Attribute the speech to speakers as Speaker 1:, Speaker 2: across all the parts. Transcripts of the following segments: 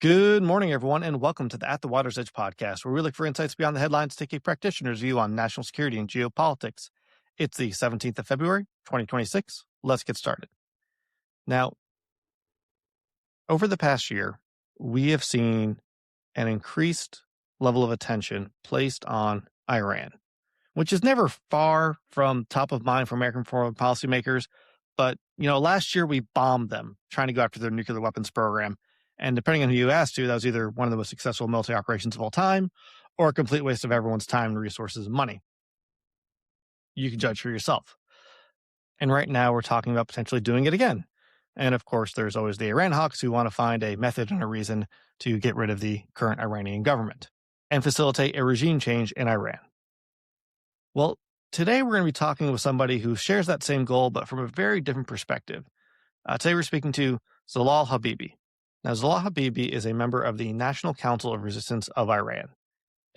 Speaker 1: Good morning, everyone, and welcome to the At the Water's Edge podcast, where we look for insights beyond the headlines to take a practitioner's view on national security and geopolitics. It's the 17th of February, 2026. Let's get started. Now, over the past year, we have seen an increased level of attention placed on Iran, which is never far from top of mind for American foreign policymakers. But, last year we bombed them trying to go after their nuclear weapons program. And depending on who you asked to, that was either one of the most successful military operations of all time or a complete waste of everyone's time and resources and money. You can judge for yourself. And right now we're talking about potentially doing it again. And of course, there's always the Iran hawks who want to find a method and a reason to get rid of the current Iranian government and facilitate a regime change in Iran. Well, today we're going to be talking with somebody who shares that same goal, but from a very different perspective. Today we're speaking to Zalal Habibi. Now, Zalal Habibi is a member of the National Council of Resistance of Iran,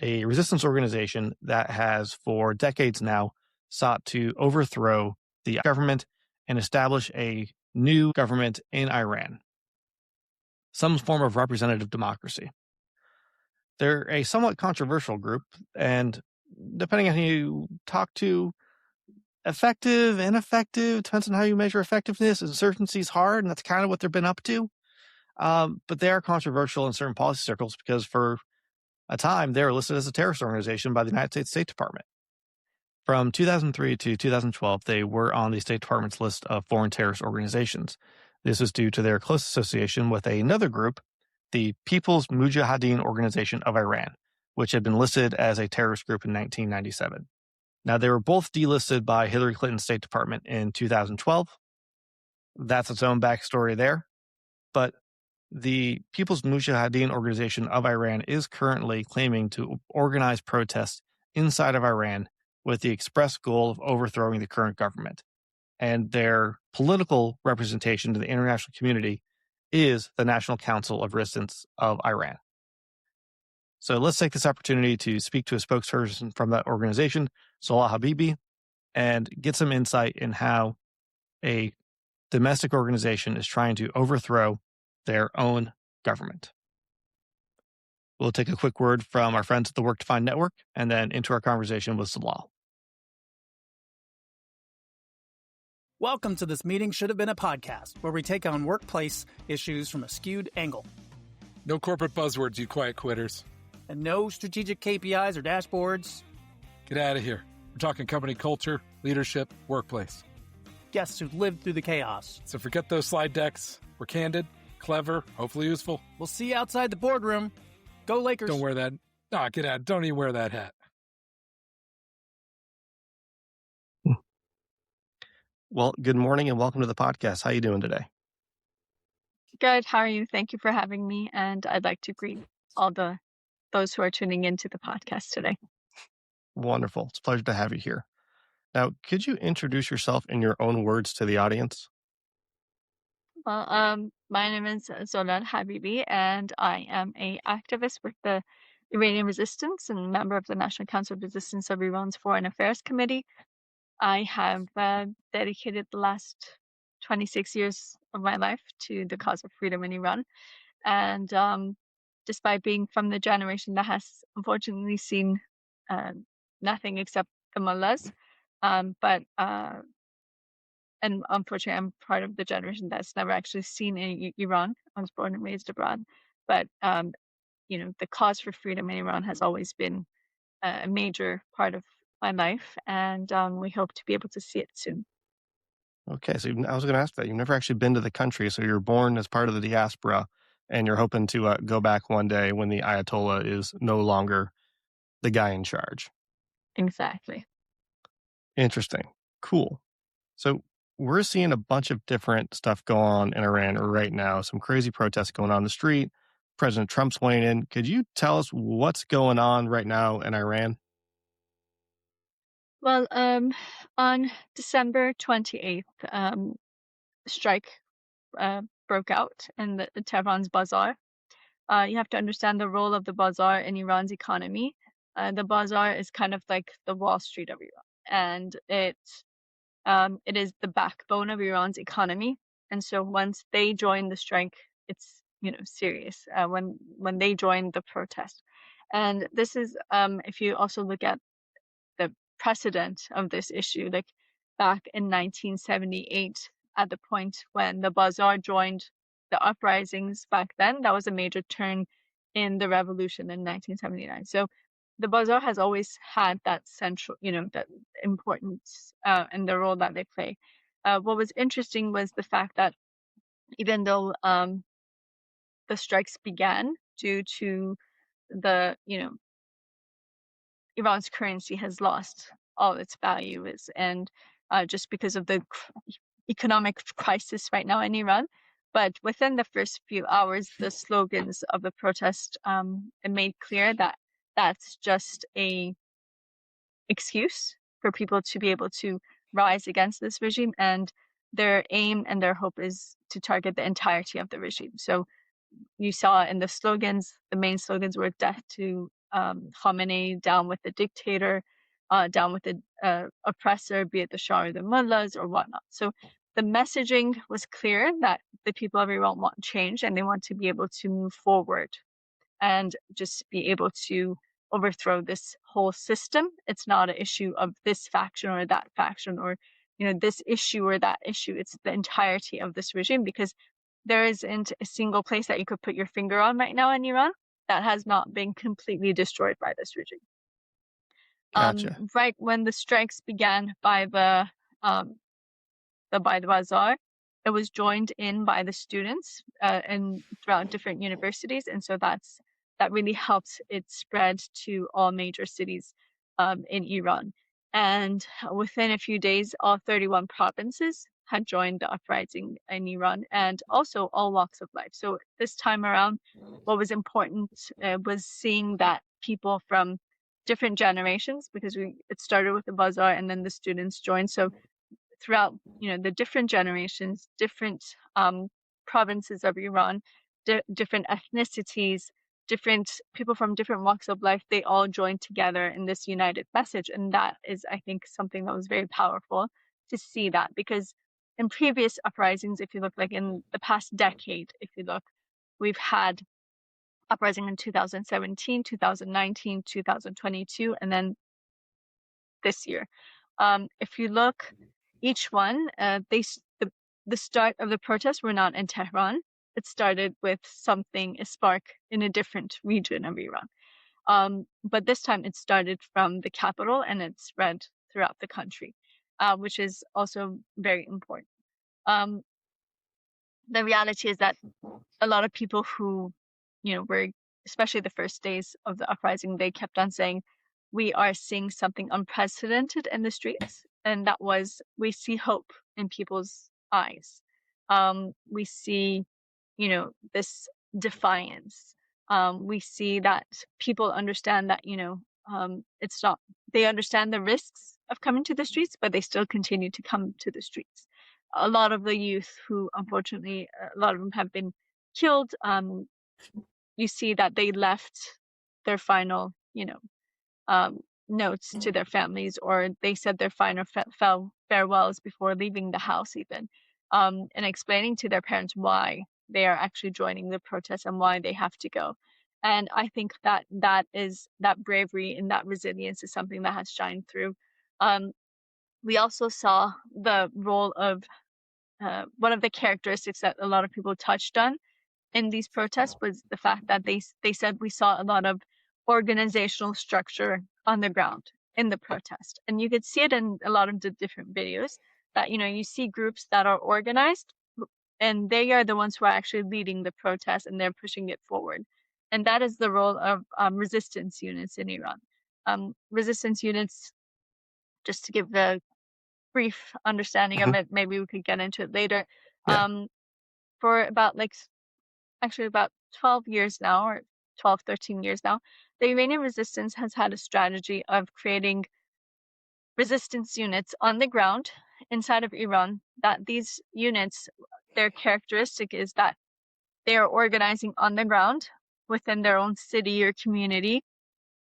Speaker 1: a resistance organization that has for decades now sought to overthrow the government and establish a new government in Iran, some form of representative democracy. They're a somewhat controversial group, and depending on who you talk to, effective, ineffective, depends on how you measure effectiveness. Insurgency is hard, and that's kind of what they've been up to. But they are controversial in certain policy circles because for a time they were listed as a terrorist organization by the United States State Department. From 2003 to 2012, they were on the State Department's list of foreign terrorist organizations. This was due to their close association with another group, the People's Mujahideen Organization of Iran, which had been listed as a terrorist group in 1997. Now, they were both delisted by Hillary Clinton's State Department in 2012. That's its own backstory there. But the People's Mujahideen Organization of Iran is currently claiming to organize protests inside of Iran with the express goal of overthrowing the current government. And their political representation to the international community is the National Council of Resistance of Iran. So let's take this opportunity to speak to a spokesperson from that organization, Zalal Habibi, and get some insight in how a domestic organization is trying to overthrow their own government. We'll take a quick word from our friends at the Work to Find Network and then into our conversation with Zalal.
Speaker 2: Welcome to This Meeting Should Have Been a Podcast, where we take on workplace issues from a skewed angle.
Speaker 3: No corporate buzzwords, you quiet quitters.
Speaker 2: And no strategic KPIs or dashboards.
Speaker 3: Get out of here. We're talking company culture, leadership, workplace.
Speaker 2: Guests who've lived through the chaos.
Speaker 3: So forget those slide decks. We're candid, clever, hopefully useful.
Speaker 2: We'll see you outside the boardroom. Go Lakers.
Speaker 3: Don't wear that. Get out. Don't even wear that hat.
Speaker 1: Well, good morning and welcome to the podcast. How are you doing today?
Speaker 4: Good. How are you? Thank you for having me. And I'd like to greet all those who are tuning into the podcast today.
Speaker 1: Wonderful. It's a pleasure to have you here. Now, could you introduce yourself in your own words to the audience?
Speaker 4: Well, my name is Zalal Habibi, and I am an activist with the Iranian Resistance and member of the National Council of Resistance of Iran's Foreign Affairs Committee. I have dedicated the last 26 years of my life to the cause of freedom in Iran. And despite being from the generation that has unfortunately seen nothing except the mullahs, and unfortunately, I'm part of the generation that's never actually seen Iran. I was born and raised abroad. But, the cause for freedom in Iran has always been a major part of my life. And we hope to be able to see it soon.
Speaker 1: Okay, so I was going to ask that. You've never actually been to the country, so you're born as part of the diaspora, and you're hoping to go back one day when the Ayatollah is no longer the guy in charge.
Speaker 4: Exactly.
Speaker 1: Interesting. Cool. So we're seeing a bunch of different stuff go on in Iran right now. Some crazy protests going on the street. President Trump's weighing in. Could you tell us what's going on right now in Iran?
Speaker 4: Well, on December 28th, strike broke out in the Tehran's bazaar. You have to understand the role of the bazaar in Iran's economy. The bazaar is kind of like the Wall Street of Iran, and it is the backbone of Iran's economy. And so once they join the strike, it's serious when they joined the protest. And this is if you also look at the precedent of this issue, like back in 1978, at the point when the bazaar joined the uprisings back then, that was a major turn in the revolution in 1979. So the bazaar has always had that central, that importance and the role that they play. What was interesting was the fact that even though the strikes began due to the, Iran's currency has lost all its value, and just because of the economic crisis right now in Iran. But within the first few hours, the slogans of the protest it made clear that that's just a excuse for people to be able to rise against this regime, and their aim and their hope is to target the entirety of the regime. So you saw in the slogans, the main slogans were death to Khamenei, down with the dictator, down with the oppressor, be it the Shah or the mullahs or whatnot. So the messaging was clear that the people of Iran want change and they want to be able to move forward and just be able to overthrow this whole system. It's not an issue of this faction or that faction or this issue or that issue. It's the entirety of this regime, because there isn't a single place that you could put your finger on right now in Iran that has not been completely destroyed by this regime.
Speaker 1: Gotcha.
Speaker 4: Right when the strikes began by the bazaar, it was joined in by the students and throughout different universities, and so that really helped it spread to all major cities in Iran. And within a few days, all 31 provinces had joined the uprising in Iran, and also all walks of life. So this time around, what was important was seeing that people from different generations, because it started with the bazaar and then the students joined. So throughout, the different generations, different provinces of Iran, different ethnicities, different people from different walks of life, they all joined together in this united message. And that is, I think, something that was very powerful to see that, because in previous uprisings, if you look like in the past decade, we've had uprising in 2017, 2019, 2022, and then this year. If you look, each one, the start of the protests were not in Tehran. It started with a spark in a different region of Iran. But this time it started from the capital and it spread throughout the country, which is also very important. The reality is that a lot of people who, were, especially the first days of the uprising, they kept on saying, we are seeing something unprecedented in the streets. And that was, we see hope in people's eyes. We see, this defiance. We see that people understand that, it's not, they understand the risks of coming to the streets, but they still continue to come to the streets. A lot of the youth who, unfortunately, a lot of them have been killed. You see that they left their final, notes to their families, or they said their final farewells before leaving the house even, and explaining to their parents why they are actually joining the protest and why they have to go. And I think that that bravery and that resilience is something that has shined through. We also saw the role of one of the characteristics that a lot of people touched on in these protests was the fact that they said we saw a lot of organizational structure on the ground in the protest. And you could see it in a lot of the different videos that, you see groups that are organized and they are the ones who are actually leading the protest and they're pushing it forward. And that is the role of resistance units in Iran. Resistance units, just to give the brief understanding of it, maybe we could get into it later.
Speaker 1: Yeah.
Speaker 4: For about about 12 years now, or 12, 13 years now, the Iranian resistance has had a strategy of creating resistance units on the ground inside of Iran, that these units, their characteristic is that they are organizing on the ground within their own city or community.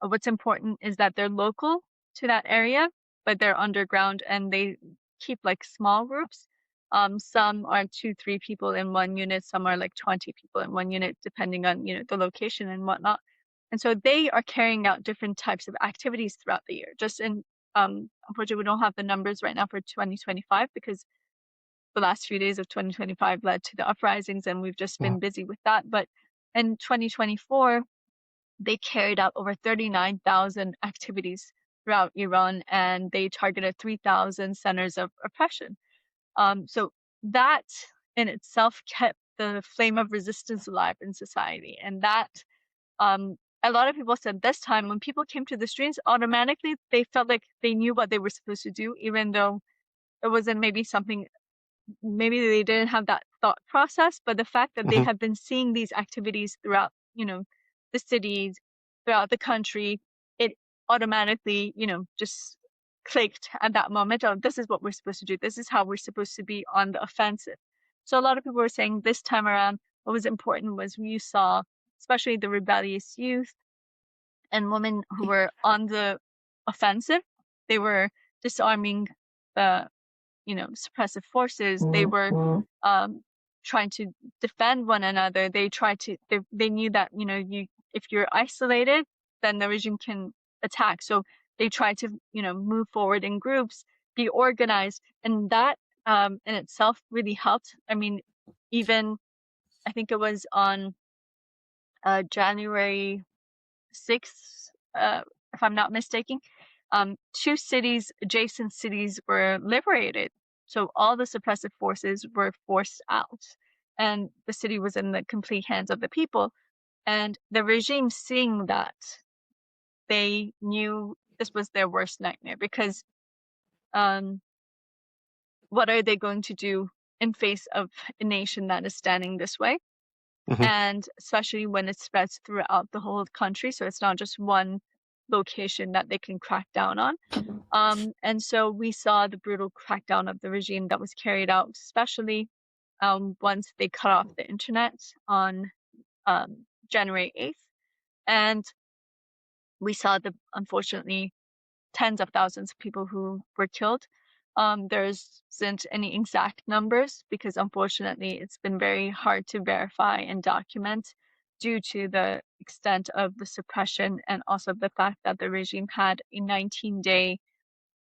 Speaker 4: What's important is that they're local to that area, but they're underground and they keep small groups. Some are 2-3 people in one unit, some are like 20 people in one unit, depending on, the location and whatnot. And so they are carrying out different types of activities throughout the year. Just in, unfortunately, we don't have the numbers right now for 2025 because the last few days of 2025 led to the uprisings and we've just been busy with that. But in 2024, they carried out over 39,000 activities throughout Iran, and they targeted 3,000 centers of oppression. So that in itself kept the flame of resistance alive in society. And that, a lot of people said this time when people came to the streets, automatically they felt like they knew what they were supposed to do, even though it wasn't maybe something, maybe they didn't have that thought process, but the fact that they have been seeing these activities throughout, the cities, throughout the country, it automatically, just clicked at that moment. Oh, this is what we're supposed to do. This is how we're supposed to be on the offensive. So a lot of people were saying this time around, what was important was you saw, especially the rebellious youth and women who were on the offensive. They were disarming the suppressive forces. They were trying to defend one another. They knew that, if you're isolated, then the regime can attack. So they tried to, move forward in groups, be organized. And that in itself really helped. I mean, even I think it was on January 6th, if I'm not mistaken, 2 cities, adjacent cities were liberated. So all the suppressive forces were forced out and the city was in the complete hands of the people. And the regime, seeing that, they knew this was their worst nightmare because what are they going to do in face of a nation that is standing this way? And especially when it spreads throughout the whole country. So it's not just one location that they can crack down on. And so we saw the brutal crackdown of the regime that was carried out, especially once they cut off the internet on January 8th. And we saw unfortunately, tens of thousands of people who were killed. There isn't any exact numbers because unfortunately it's been very hard to verify and document due to the extent of the suppression and also the fact that the regime had a 19-day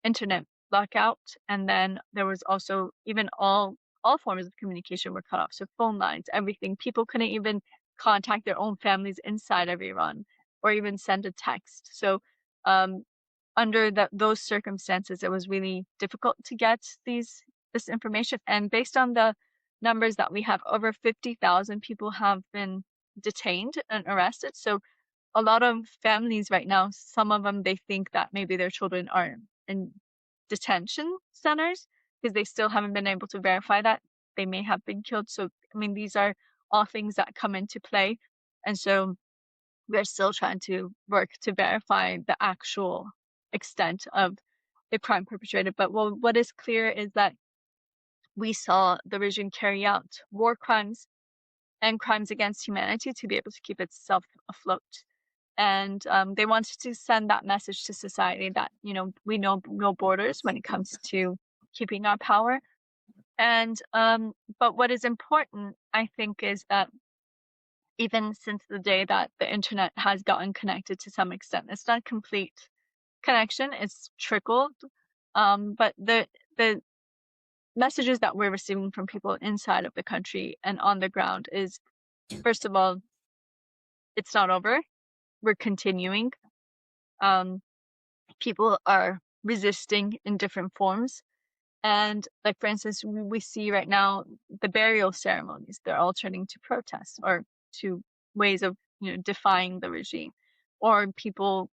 Speaker 4: internet blackout, and then there was also even all forms of communication were cut off. So phone lines, everything. People couldn't even contact their own families inside of Iran or even send a text. So under those circumstances, it was really difficult to get this information. And based on the numbers that we have, over 50,000 people have been detained and arrested. So a lot of families right now, some of them, they think that maybe their children are in detention centers because they still haven't been able to verify that they may have been killed. So, I mean, these are all things that come into play. And so we're still trying to work to verify the actual extent of the crime perpetrated. But what is clear is that we saw the regime carry out war crimes and crimes against humanity to be able to keep itself afloat. And they wanted to send that message to society that, we know no borders when it comes to keeping our power. And but what is important, I think, is that even since the day that the internet has gotten connected to some extent, it's not complete connection, it's trickled. But the messages that we're receiving from people inside of the country and on the ground is, first of all, it's not over. We're continuing. People are resisting in different forms. And like, for instance, we see right now the burial ceremonies, they're all turning to protests or to ways of, defying the regime. Or people,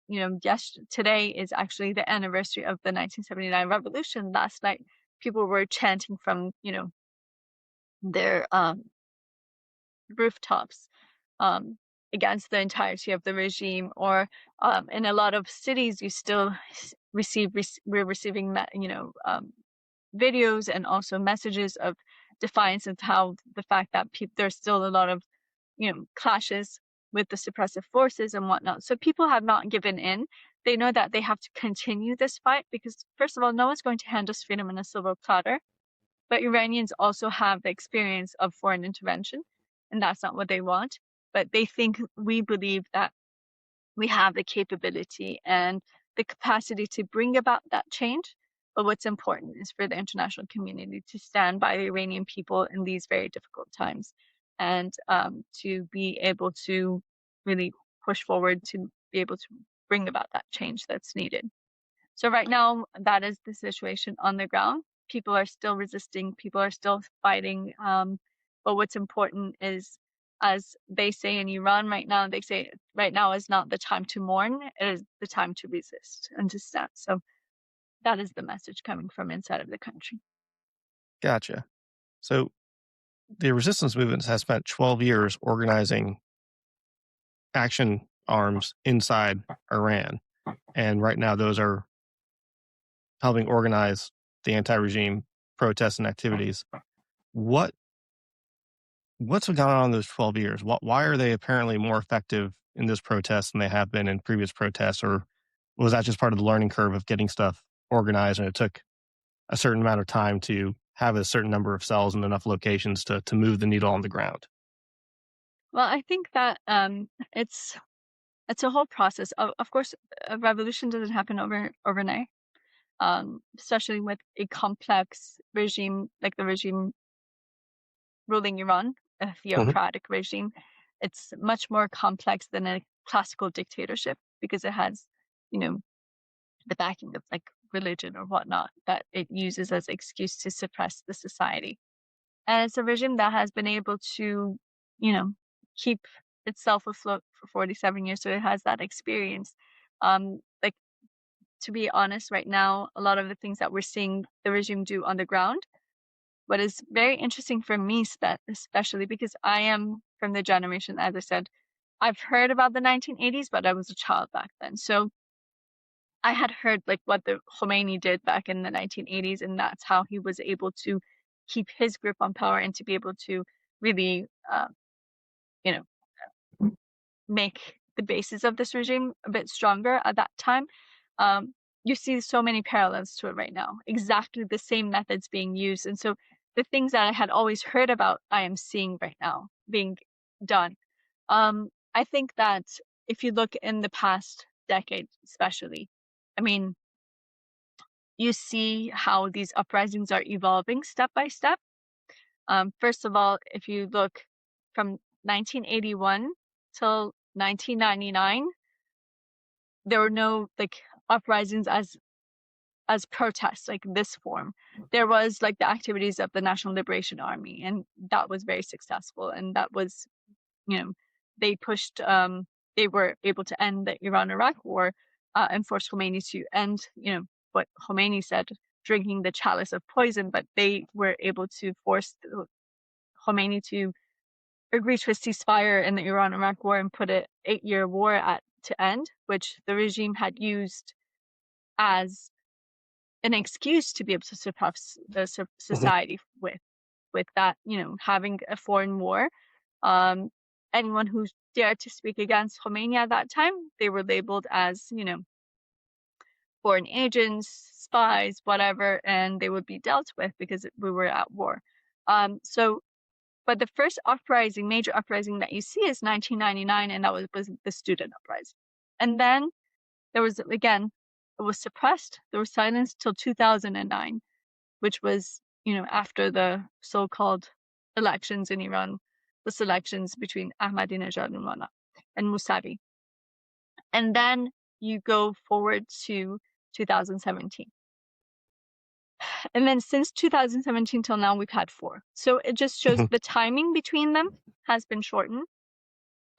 Speaker 4: today is actually the anniversary of the 1979 revolution. Last night, people were chanting from, their rooftops against the entirety of the regime. Or in a lot of cities, you still we're receiving that, videos and also messages of defiance of how the fact that there's still a lot of, clashes with the suppressive forces and whatnot. So people have not given in. They know that they have to continue this fight because, first of all, no one's going to hand us freedom in a silver platter. But Iranians also have the experience of foreign intervention, and that's not what they want. But they think, we believe that we have the capability and the capacity to bring about that change. But what's important is for the international community to stand by the Iranian people in these very difficult times, and to be able to really push forward to be able to bring about that change that's needed. So right now, that is the situation on the ground. People are still resisting, people are still fighting. But what's important is, as they say in Iran right now, they say right now is not the time to mourn, it is the time to resist and to stand. So that is the message coming from inside of the country.
Speaker 1: Gotcha. So the resistance movement has spent 12 years organizing action arms inside Iran. And right now, those are helping organize the anti-regime protests and activities. What's gone on in those 12 years? Why are they apparently more effective in this protest than they have been in previous protests? Or was that just part of the learning curve of getting stuff organized, and it took a certain amount of time to have a certain number of cells in enough locations to move the needle on the ground?
Speaker 4: Well, I think that it's a whole process. Of course, a revolution doesn't happen overnight, especially with a complex regime like the regime ruling Iran, a theocratic regime. It's much more complex than a classical dictatorship, because it has, the backing of like religion or whatnot that it uses as excuse to suppress the society. And it's a regime that has been able to, keep itself afloat for 47 years. So it has that experience. Like, to be honest, right now, a lot of the things that we're seeing the regime do on the ground, what is very interesting for me, especially because I am from the generation, as I said, I've heard about the 1980s, but I was a child back then. So I had heard like what the Khomeini did back in the 1980s, and that's how he was able to keep his grip on power and to be able to really, you know, make the basis of this regime a bit stronger at that time. You see so many parallels to it right now, exactly the same methods being used. And so the things that I had always heard about, I am seeing right now being done. I think that if you look in the past decade, especially, I mean, you see how these uprisings are evolving step by step. First of all, if you look from 1981 till 1999, there were no like uprisings as protests like this form. There was like the activities of the National Liberation Army, and that was very successful. And that was, they pushed, they were able to end the Iran-Iraq war and force Khomeini to end, what Khomeini said, drinking the chalice of poison, but they were able to force Khomeini to agree to a ceasefire in the Iran-Iraq war and put an 8-year war to end, which the regime had used as an excuse to be able to suppress the society with that, having a foreign war. Anyone who dared to speak against Khomeini at that time, they were labeled as, foreign agents, spies, whatever, and they would be dealt with because we were at war. But the first major uprising that you see is 1999, and that was the student uprising. And then there was, again, it was suppressed. There was silence till 2009, which was, after the so-called elections in Iran, the elections between Ahmadinejad and Mousavi. And then you go forward to 2017. And then since 2017 till now, we've had 4. So it just shows the timing between them has been shortened.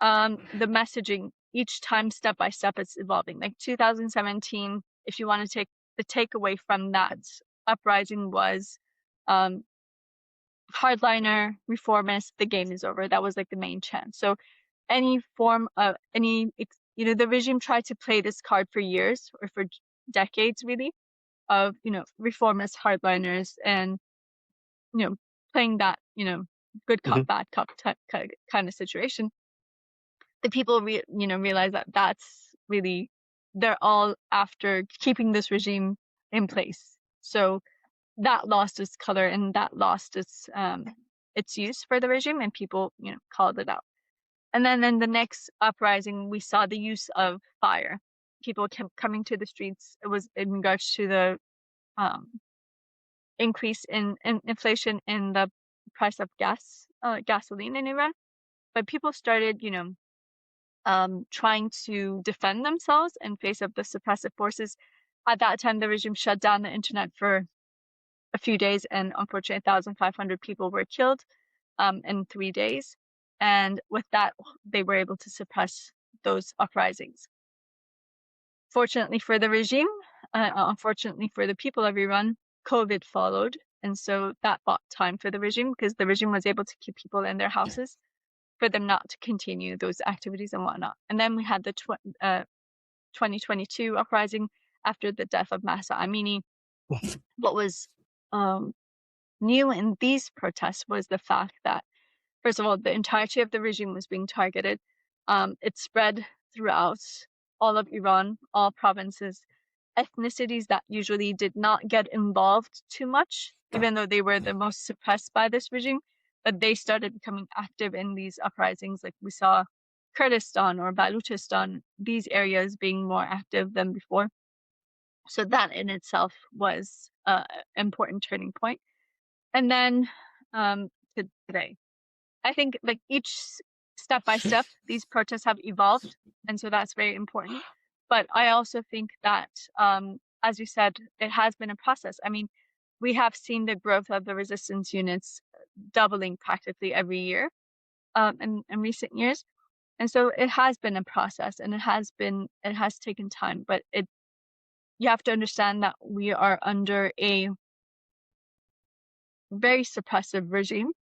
Speaker 4: The messaging each time, step by step, it's evolving. Like 2017, if you want to take the takeaway from that uprising was hardliner, reformist, the game is over. That was like the main chant. So any form of the regime tried to play this card for years or for decades, really, of, reformist hardliners and, playing that, good cop, bad cop kind of situation. The people, realize that that's really, they're all after keeping this regime in place. So that lost its color and that lost its use for the regime, and people, called it out. And then in the next uprising, we saw the use of fire. People kept coming to the streets. It was in regards to the increase in inflation in the price of gasoline in Iran. But people started, trying to defend themselves in face of the suppressive forces. At that time, the regime shut down the internet for a few days, and unfortunately, 1,500 people were killed in 3 days. And with that, they were able to suppress those uprisings. Fortunately for the regime, unfortunately for the people of Iran, COVID followed. And so that bought time for the regime, because the regime was able to keep people in their houses for them not to continue those activities and whatnot. And then we had the 2022 uprising after the death of Mahsa Amini. What was new in these protests was the fact that, first of all, the entirety of the regime was being targeted. It spread throughout all of Iran, all provinces, ethnicities that usually did not get involved too much, even though they were the most suppressed by this regime, but they started becoming active in these uprisings. Like we saw Kurdistan or Baluchistan, these areas being more active than before. So that in itself was an important turning point. And then today, I think like each step by step, these protests have evolved. And so that's very important. But I also think that, as you said, it has been a process. I mean, we have seen the growth of the resistance units doubling practically every year in recent years. And so it has been a process, and it has taken time, but you have to understand that we are under a very suppressive regime,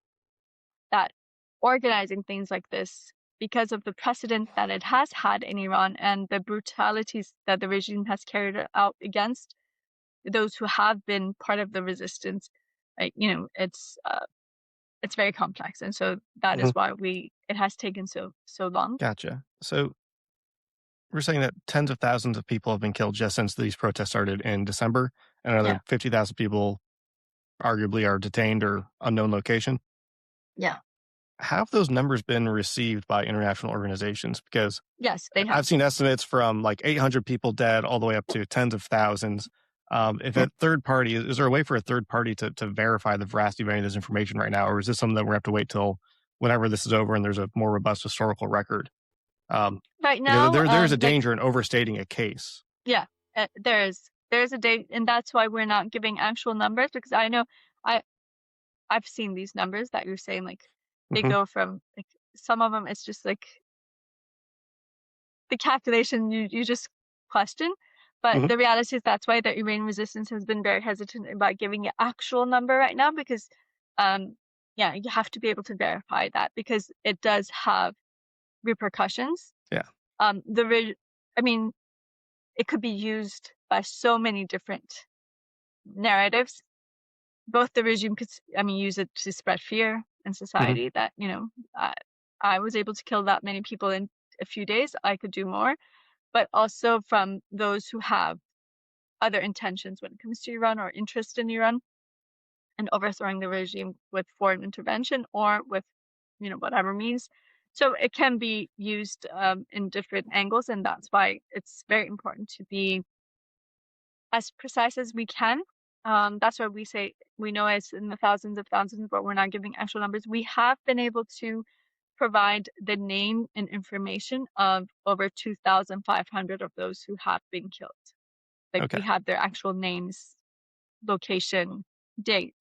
Speaker 4: that organizing things like this, because of the precedent that it has had in Iran and the brutalities that the regime has carried out against those who have been part of the resistance, it's very complex. And so that is why it has taken so long.
Speaker 1: Gotcha. So we're saying that tens of thousands of people have been killed just since these protests started in December, and another 50,000 people arguably are detained or unknown location.
Speaker 4: Yeah.
Speaker 1: How have those numbers been received by international organizations? Because
Speaker 4: yes, they have.
Speaker 1: I've seen estimates from like 800 people dead all the way up to tens of thousands. If a third party, is there a way for a third party to verify the veracity of any of this information right now? Or is this something that we're going to have to wait till whenever this is over and there's a more robust historical record?
Speaker 4: Right now,
Speaker 1: there's a danger in overstating a case.
Speaker 4: Yeah, there's a date, and that's why we're not giving actual numbers, because I know I've seen these numbers that you're saying, like they go from like some of them, it's just like the calculation you just question. But the reality is that's why the Iranian resistance has been very hesitant about giving an actual number right now, because you have to be able to verify that, because it does have repercussions.
Speaker 1: Yeah.
Speaker 4: It could be used by so many different narratives. Both the regime could, use it to spread fear in society that, I was able to kill that many people in a few days, I could do more. But also from those who have other intentions when it comes to Iran or interest in Iran and overthrowing the regime with foreign intervention or with, whatever means. So it can be used in different angles, and that's why it's very important to be as precise as we can. That's why we say we know it's in the thousands of thousands, but we're not giving actual numbers. We have been able to provide the name and information of over 2,500 of those who have been killed. We have their actual names, location, date.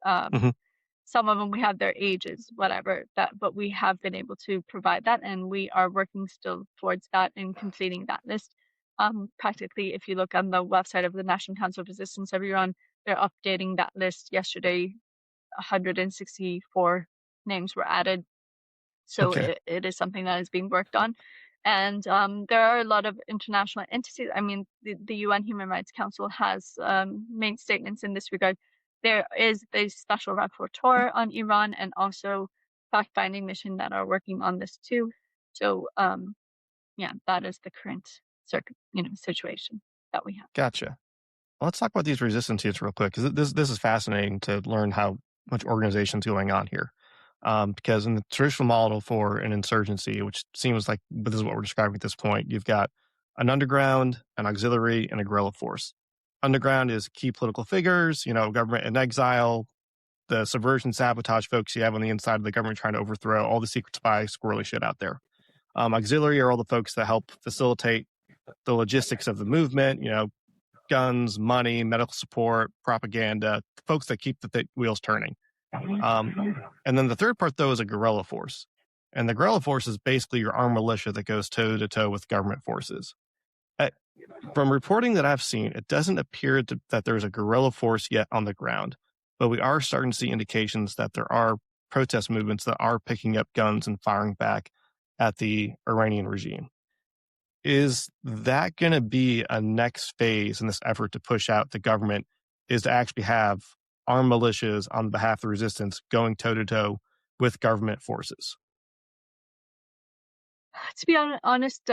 Speaker 4: Some of them we have their ages, whatever that, but we have been able to provide that, and we are working still towards that and completing that list. Practically, if you look on the website of the National Council of Resistance of Iran, they're updating that list. Yesterday, 164 names were added. So it is something that is being worked on. And there are a lot of international entities. The UN Human Rights Council has made statements in this regard. There is the special rapporteur on Iran and also fact-finding mission that are working on this too. So that is the current situation that we have.
Speaker 1: Gotcha. Let's talk about these resistance units real quick, because this is fascinating to learn how much organization's going on here. Because in the traditional model for an insurgency, which seems like this is what we're describing at this point, you've got an underground, an auxiliary, and a guerrilla force. Underground is key political figures, government in exile, the subversion sabotage folks you have on the inside of the government trying to overthrow all the secret spy squirrely shit out there. Auxiliary are all the folks that help facilitate the logistics of the movement, guns, money, medical support, propaganda, folks that keep the wheels turning. And then the third part, though, is a guerrilla force. And the guerrilla force is basically your armed militia that goes toe-to-toe with government forces. From reporting that I've seen, it doesn't appear that there's a guerrilla force yet on the ground, but we are starting to see indications that there are protest movements that are picking up guns and firing back at the Iranian regime. Is that going to be a next phase in this effort to push out the government, is to actually have armed militias on behalf of the resistance going toe-to-toe with government forces?
Speaker 4: To be honest,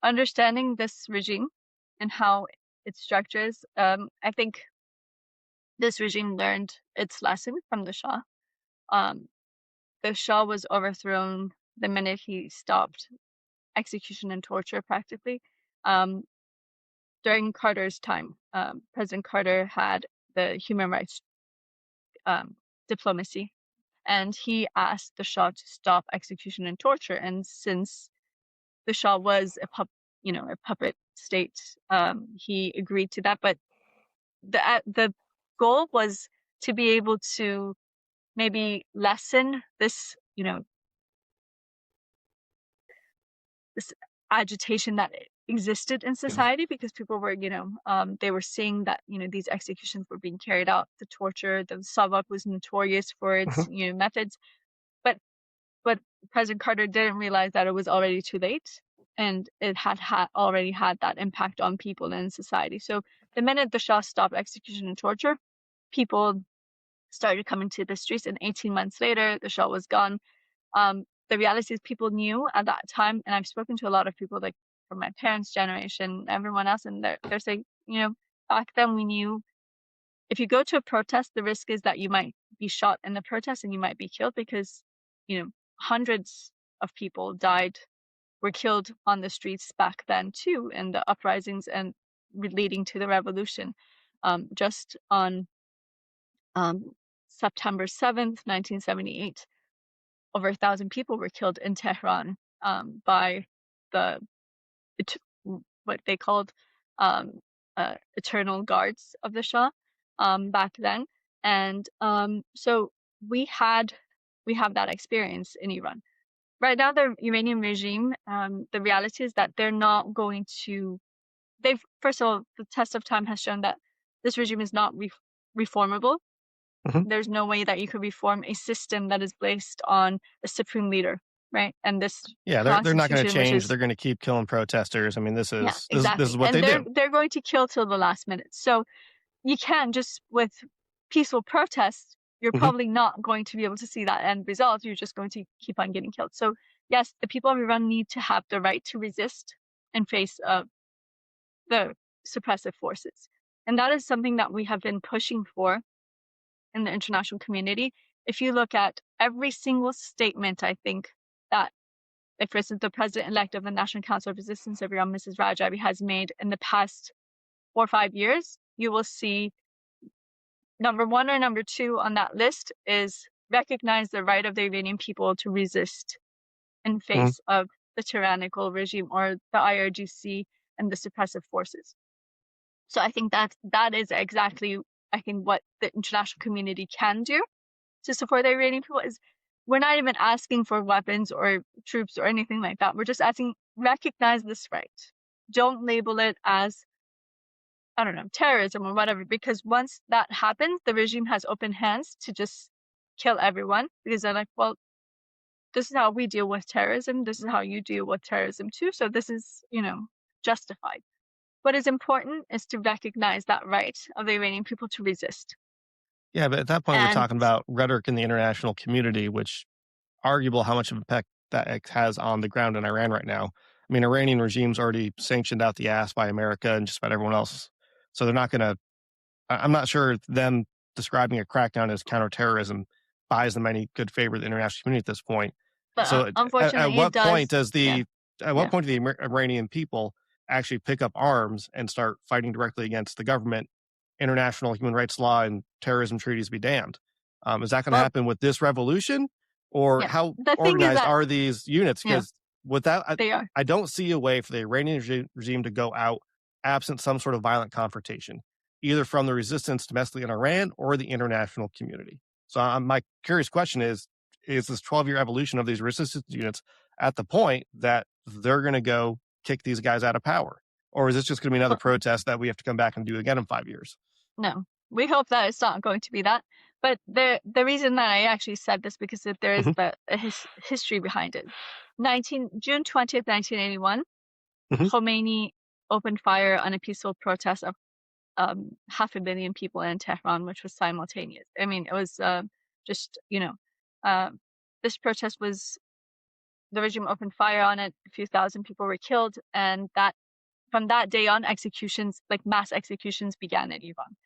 Speaker 4: understanding this regime and how it structures, I think this regime learned its lesson from the Shah. The Shah was overthrown the minute he stopped execution and torture, practically. During Carter's time, President Carter had the human rights diplomacy, and he asked the Shah to stop execution and torture. And since the Shah was a puppet state, he agreed to that. But the goal was to be able to maybe lessen this, this agitation that existed in society, because people were, they were seeing that, these executions were being carried out, the torture, the Savak was notorious for its, methods. But President Carter didn't realize that it was already too late, and it had already had that impact on people in society. So the minute the Shah stopped execution and torture, people started coming to the streets, and 18 months later, the Shah was gone. The reality is people knew at that time, and I've spoken to a lot of people, like from my parents' generation, everyone else, and they're saying, back then we knew if you go to a protest, the risk is that you might be shot in the protest and you might be killed, because, hundreds of people were killed on the streets back then too, in the uprisings and leading to the revolution. Just on September 7th, 1978, over 1,000 people were killed in Tehran by what they called eternal guards of the Shah back then. And so we have that experience in Iran. Right now, the Iranian regime, the reality is that they're not going to, first of all, the test of time has shown that this regime is not reformable. Mm-hmm. There's no way that you could reform a system that is based on a supreme leader, right? And this,
Speaker 1: they're not going to change. They're going to keep killing protesters. I mean, this is what they do.
Speaker 4: They're going to kill till the last minute. So you can't just, with peaceful protests, you're probably not going to be able to see that end result. You're just going to keep on getting killed. So yes, the people of Iran need to have the right to resist in face of the suppressive forces. And that is something that we have been pushing for in the international community. If you look at every single statement, I think that, like, for instance, the president-elect of the National Council of Resistance of Iran, Mrs. Rajabi, has made in the past 4 or 5 years, you will see number 1 or number 2 on that list is recognize the right of the Iranian people to resist in face of the tyrannical regime or the IRGC and the suppressive forces. So I think that is exactly, I think, what the international community can do to support the Iranian people. Is we're not even asking for weapons or troops or anything like that. We're just asking, recognize this right. Don't label it as, I don't know, terrorism or whatever, because once that happens, the regime has open hands to just kill everyone, because they're like, well, this is how we deal with terrorism. This is how you deal with terrorism too. So this is, justified. What is important is to recognize that right of the Iranian people to resist.
Speaker 1: Yeah, but at that point, we're talking about rhetoric in the international community, which arguable how much of an impact that has on the ground in Iran right now. I mean, Iranian regime's already sanctioned out the ass by America and just about everyone else. So they're not going to I'm not sure them describing a crackdown as counterterrorism buys them any good favor with the international community at this point.
Speaker 4: But
Speaker 1: So
Speaker 4: unfortunately,
Speaker 1: what
Speaker 4: it does.
Speaker 1: point does
Speaker 4: Yeah.
Speaker 1: at what point do the Iranian people actually pick up arms and start fighting directly against the government, international human rights law, and terrorism treaties be damned? Is that going to happen with this revolution, or how organized are these units? Because without,
Speaker 4: they are.
Speaker 1: I don't see a way for the Iranian regime to go out absent some sort of violent confrontation, either from the resistance domestically in Iran or the international community. So my curious question is this 12-year evolution of these resistance units at the point that they're going to go kick these guys out of power? Or is this just going to be another protest that we have to come back and do again in 5 years?
Speaker 4: No, we hope that it's not going to be that. But the reason that I actually said this, because there is a history behind it. June 20th, 1981, Khomeini opened fire on a peaceful protest of 500 million people in Tehran, which was simultaneous. I mean, it was this protest was, the regime opened fire on it, a few thousand people were killed, and that from that day on, executions, like mass executions, began in Iran.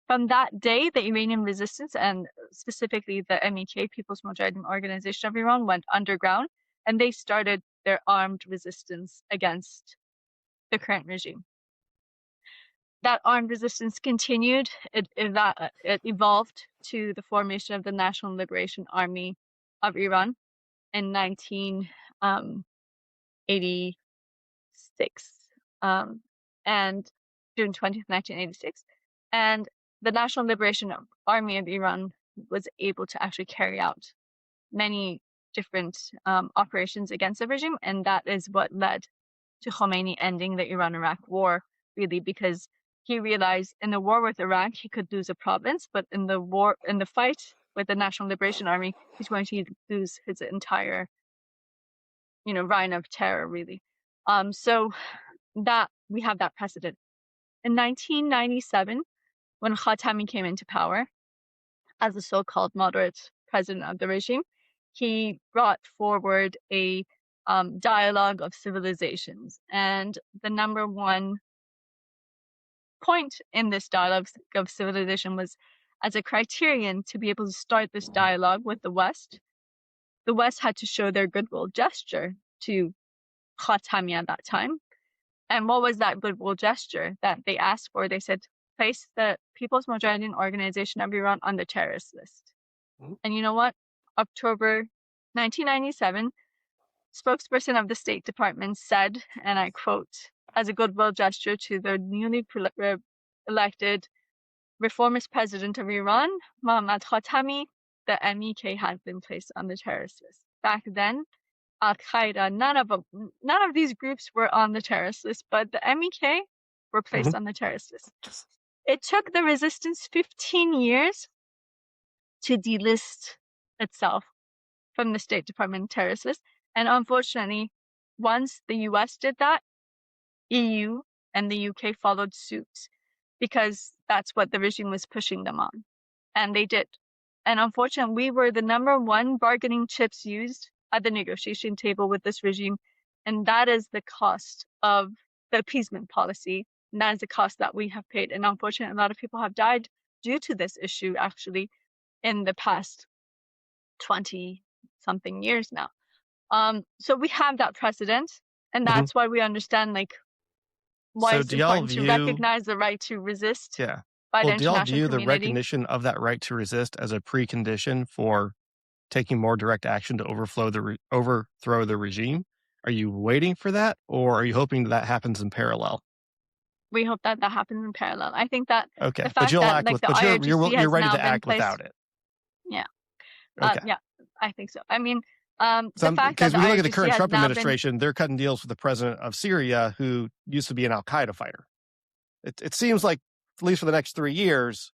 Speaker 4: From that day, the Iranian resistance, and specifically the MEK, People's Mujahideen Organization of Iran, went underground, and they started their armed resistance against the current regime. That armed resistance continued. It evolved to the formation of the National Liberation Army of Iran in 1986, and June 20th, 1986. And the National Liberation Army of Iran was able to actually carry out many different operations against the regime, and that is what led to Khomeini ending the Iran-Iraq war, really, because he realized in the war with Iraq he could lose a province, but in the fight with the National Liberation Army, he's going to lose his entire, reign of terror, really. So that we have that precedent. In 1997, when Khatami came into power as the so-called moderate president of the regime, he brought forward a dialogue of civilizations. And the number one point in this dialogue of civilization was, as a criterion to be able to start this dialogue with the West had to show their goodwill gesture to Khatami at that time. And what was that goodwill gesture that they asked for? They said, place the People's Mujahideen Organization of Iran on the terrorist list. And you know what? October 1997, spokesperson of the State Department said, and I quote, as a goodwill gesture to the newly elected reformist president of Iran, Mohammad Khatami, the MEK had been placed on the terrorist list. Back then, Al-Qaeda, none of these groups were on the terrorist list, but the MEK were placed on the terrorist list. It took the resistance 15 years to delist itself from the State Department terrorist list. And unfortunately, once the US did that, EU and the UK followed suit, because that's what the regime was pushing them on. And they did. And unfortunately, we were the number one bargaining chips used at the negotiation table with this regime. And that is the cost of the appeasement policy. And that is the cost that we have paid. And unfortunately, a lot of people have died due to this issue, actually, in the past 20-something years now. So we have that precedent. And that's why we understand, why it's important to recognize the right to resist by the international community.
Speaker 1: Do y'all view the recognition of that right to resist as a precondition for taking more direct action to overthrow the regime? Are you waiting for that, or are you hoping that happens in parallel?
Speaker 4: We hope that happens in parallel. I think that the fact
Speaker 1: but you'll
Speaker 4: that
Speaker 1: act with,
Speaker 4: the
Speaker 1: but
Speaker 4: IRGC
Speaker 1: you're ready
Speaker 4: has
Speaker 1: to
Speaker 4: now
Speaker 1: act
Speaker 4: been placed,
Speaker 1: without it.
Speaker 4: Yeah.
Speaker 1: Okay.
Speaker 4: Yeah, I think so. I mean, the fact that
Speaker 1: because
Speaker 4: the
Speaker 1: we look at the
Speaker 4: IRGC
Speaker 1: current
Speaker 4: has
Speaker 1: Trump
Speaker 4: now
Speaker 1: administration, they're cutting deals with the president of Syria, who used to be an Al-Qaeda fighter. It seems like, at least for the next 3 years,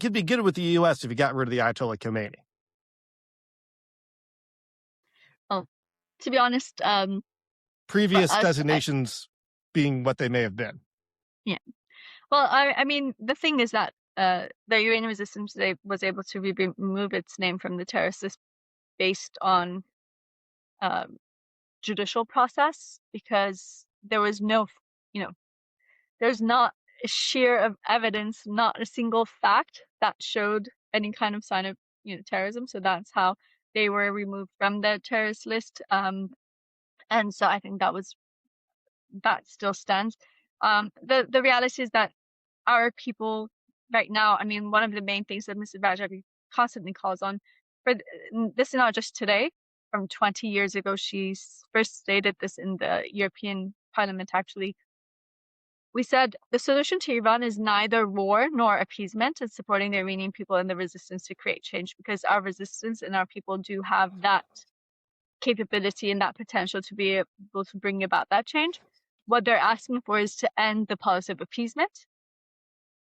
Speaker 1: you'd be good with the U.S. if you got rid of the Ayatollah Khomeini.
Speaker 4: Well, to be honest,
Speaker 1: previous designations being what they may have been.
Speaker 4: Yeah. Well, I mean, the thing is that the Iranian resistance was able to remove its name from the terrorist list based on judicial process, because there was no, there's not, sheer of evidence, not a single fact that showed any kind of sign of terrorism. So that's how they were removed from the terrorist list. And so I think that still stands. The reality is that our people right now, I mean, one of the main things that Mrs. Rajavi constantly calls on, this is not just today, from 20 years ago, she first stated this in the European Parliament, actually. We said the solution to Iran is neither war nor appeasement. It's supporting the Iranian people in the resistance to create change, because our resistance and our people do have that capability and that potential to be able to bring about that change. What they're asking for is to end the policy of appeasement,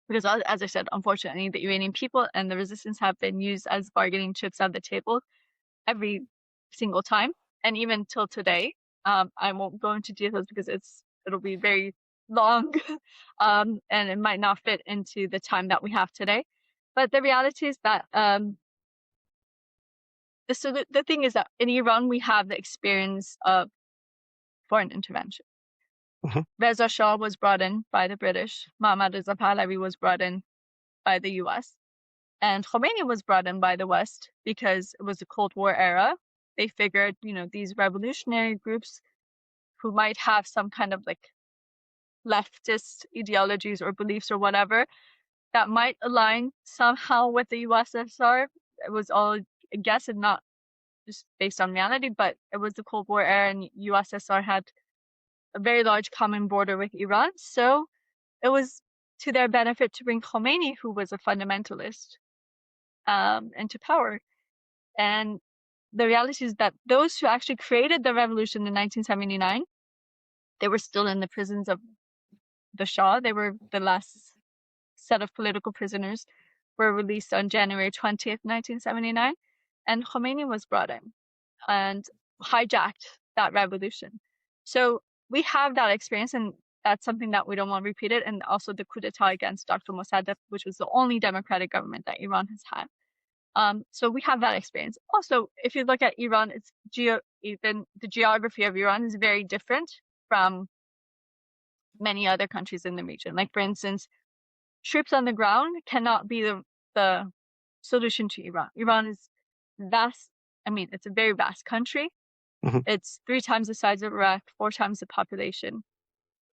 Speaker 4: because as I said, unfortunately, the Iranian people and the resistance have been used as bargaining chips at the table every single time, and even till today. I won't go into details because it'll be very long, and it might not fit into the time that we have today. But the reality is that the thing is that in Iran we have the experience of foreign intervention. Reza Shah was brought in by the British. Mohammad Reza Pahlavi was brought in by the US. And Khomeini was brought in by the West because it was the Cold War era. They figured, these revolutionary groups who might have some kind of like leftist ideologies or beliefs or whatever that might align somehow with the USSR. It was all a guess and not just based on reality, but it was the Cold War era and USSR had a very large common border with Iran. So it was to their benefit to bring Khomeini, who was a fundamentalist, into power. And the reality is that those who actually created the revolution in 1979, they were still in the prisons of the Shah. They were the last set of political prisoners, were released on January 20th, 1979. And Khomeini was brought in and hijacked that revolution. So we have that experience, and that's something that we don't want repeated. And also the coup d'etat against Dr. Mossadegh, which was the only democratic government that Iran has had. So we have that experience. Also, if you look at Iran, even the geography of Iran is very different from many other countries in the region. Like, for instance, troops on the ground cannot be the solution to Iran. Iran is vast. I mean, it's a very vast country. It's 3 times the size of Iraq, 4 times the population.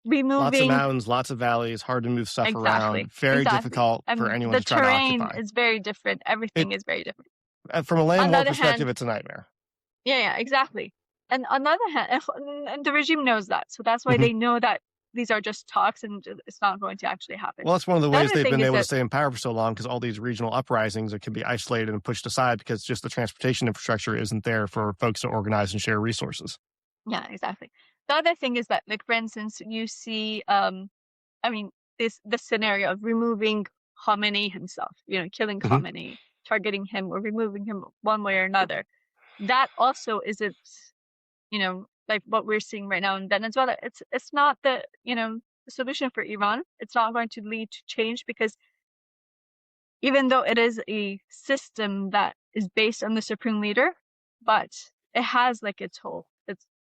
Speaker 1: Lots of mountains, lots of valleys, hard to move stuff around. Very difficult for anyone to try to occupy.
Speaker 4: The terrain is very different. Everything is very different.
Speaker 1: From a land war perspective, it's a nightmare.
Speaker 4: Yeah, exactly. And on the other hand, and the regime knows that. So that's why they know that these are just talks and it's not going to actually happen.
Speaker 1: Well, that's one of the ways they've been able to stay in power for so long, because all these regional uprisings can be isolated and pushed aside because just the transportation infrastructure isn't there for folks to organize and share resources.
Speaker 4: Yeah, exactly. The other thing is that, like, for instance, you see, the scenario of removing Khomeini himself, killing Khomeini, targeting him or removing him one way or another. That also isn't, like what we're seeing right now in Venezuela. It's not the solution for Iran. It's not going to lead to change, because even though it is a system that is based on the supreme leader, but it has like it's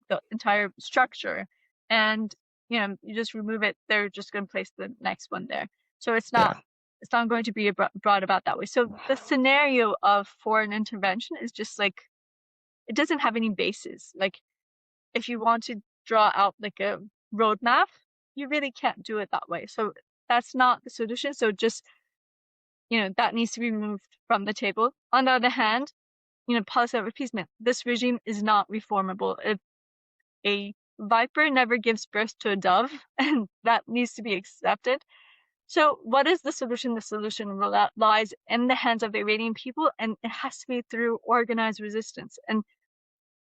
Speaker 4: the entire structure, and you just remove it, they're just going to place the next one there. So it's not going to be brought about that way. So the scenario of foreign intervention is just like, it doesn't have any basis. Like, if you want to draw out like a roadmap, you really can't do it that way. So that's not the solution. So just, that needs to be removed from the table. On the other hand, policy of appeasement. This regime is not reformable. If a viper never gives birth to a dove, and that needs to be accepted. So what is the solution? The solution lies in the hands of the Iranian people, and it has to be through organized resistance. And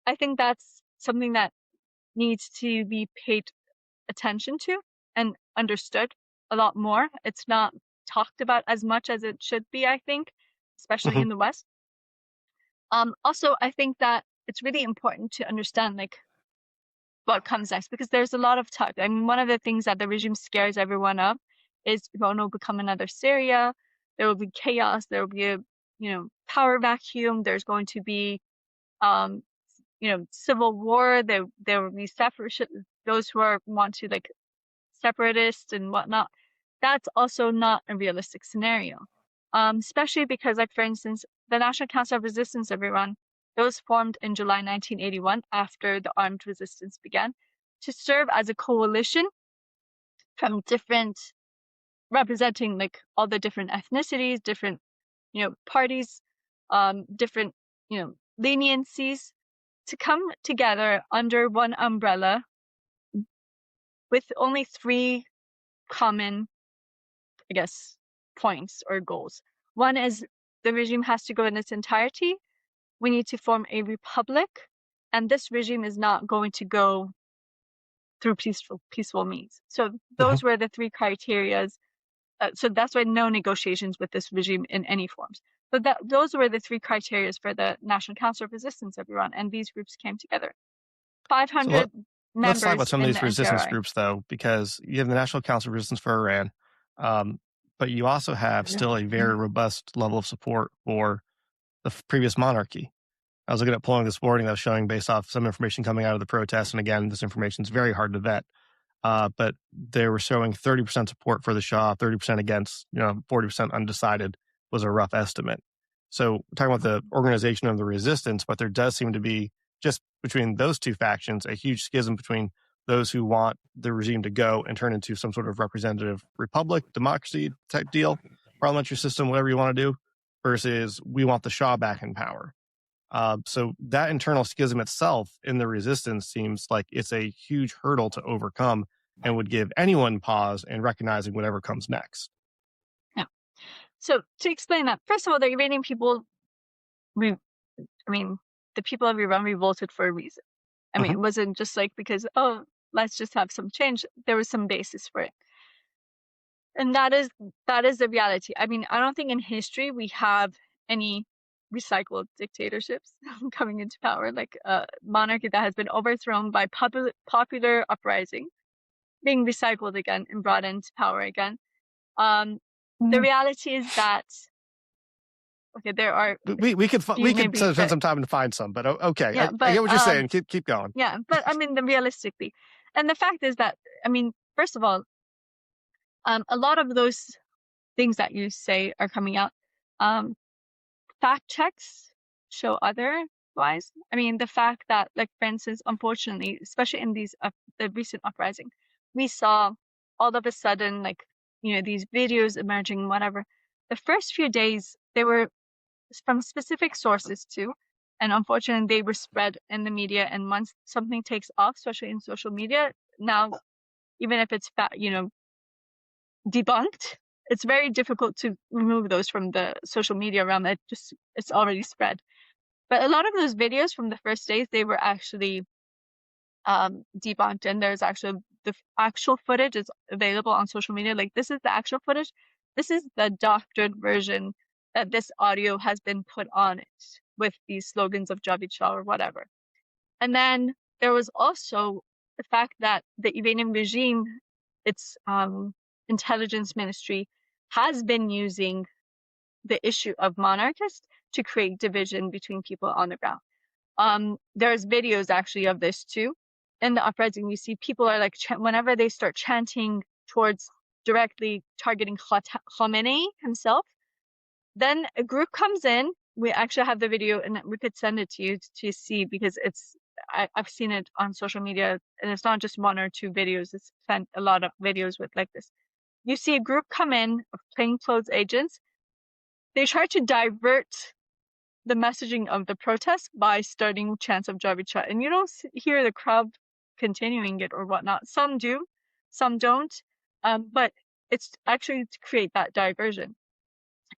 Speaker 4: I think that's something that needs to be paid attention to and understood a lot more. It's not talked about as much as it should be, I think, especially in the West. Also, I think that it's really important to understand like what comes next, because there's a lot of talk. I mean, one of the things that the regime scares everyone of is Iran will become another Syria. There will be chaos. There will be a power vacuum. There's going to be civil war. There will be separatists, those who want to like separatists and whatnot. that's also not a realistic scenario. Especially because, like, for instance, the National Council of Resistance of Iran, it was formed in July 1981 after the armed resistance began to serve as a coalition from different, representing like all the different ethnicities, different, parties, different, leniencies, to come together under one umbrella with only three common, I guess, points or goals. One is the regime has to go in its entirety. We need to form a republic, and this regime is not going to go through peaceful means. So those were the three criterias. So that's why no negotiations with this regime in any forms. But those were the three criterias for the National Council of Resistance of Iran, and these groups came together. 500 members.
Speaker 1: Let's talk about some of these
Speaker 4: the
Speaker 1: resistance
Speaker 4: NCRI.
Speaker 1: groups, though, because you have the National Council of Resistance for Iran, but you also have still a very robust level of support for the previous monarchy. I was looking at polling this morning that was showing, based off some information coming out of the protests, and again, this information is very hard to vet, but they were showing 30% support for the Shah, 30% against, 40% undecided was a rough estimate. So we're talking about the organization of the resistance, but there does seem to be, just between those two factions, a huge schism between those who want the regime to go and turn into some sort of representative republic, democracy type deal, parliamentary system, whatever you want to do, versus we want the Shah back in power. So that internal schism itself in the resistance seems like it's a huge hurdle to overcome and would give anyone pause in recognizing whatever comes next.
Speaker 4: Yeah. So to explain that, first of all, the Iranian people, the people of Iran revolted for a reason. I mean, it wasn't just like because, let's just have some change. There was some basis for it. And that is the reality. I mean, I don't think in history we have any recycled dictatorships coming into power, like a monarchy that has been overthrown by popular uprising, being recycled again and brought into power again. The reality is that, okay, there are...
Speaker 1: We could spend some time to find some, but okay.
Speaker 4: Yeah,
Speaker 1: I get what you're saying. Keep going.
Speaker 4: Yeah, but I mean, realistically. And the fact is that, I mean, first of all, a lot of those things that you say are coming out. Fact checks show otherwise. I mean, the fact that, like, for instance, unfortunately, especially in these the recent uprising, we saw all of a sudden, like, these videos emerging, whatever. The first few days, they were from specific sources too, and unfortunately, they were spread in the media. And once something takes off, especially in social media, now, even if it's debunked, it's very difficult to remove those from the social media realm. It's already spread. But a lot of those videos from the first days, they were actually debunked, and there's actually the actual footage is available on social media. Like, this is the actual footage. This is the doctored version that this audio has been put on it with these slogans of Javid Shah or whatever. And then there was also the fact that the Iranian regime, its intelligence ministry, has been using the issue of monarchists to create division between people on the ground. There's videos actually of this too. In the uprising, you see people are like, whenever they start chanting towards directly targeting Khamenei himself, then a group comes in. We actually have the video, and we could send it to you to see, because I've seen it on social media, and it's not just one or two videos. It's sent a lot of videos with like this. You see a group come in of plainclothes agents. They try to divert the messaging of the protest by starting chants of Javid Shah, and you don't hear the crowd continuing it or whatnot. Some do, some don't, but it's actually to create that diversion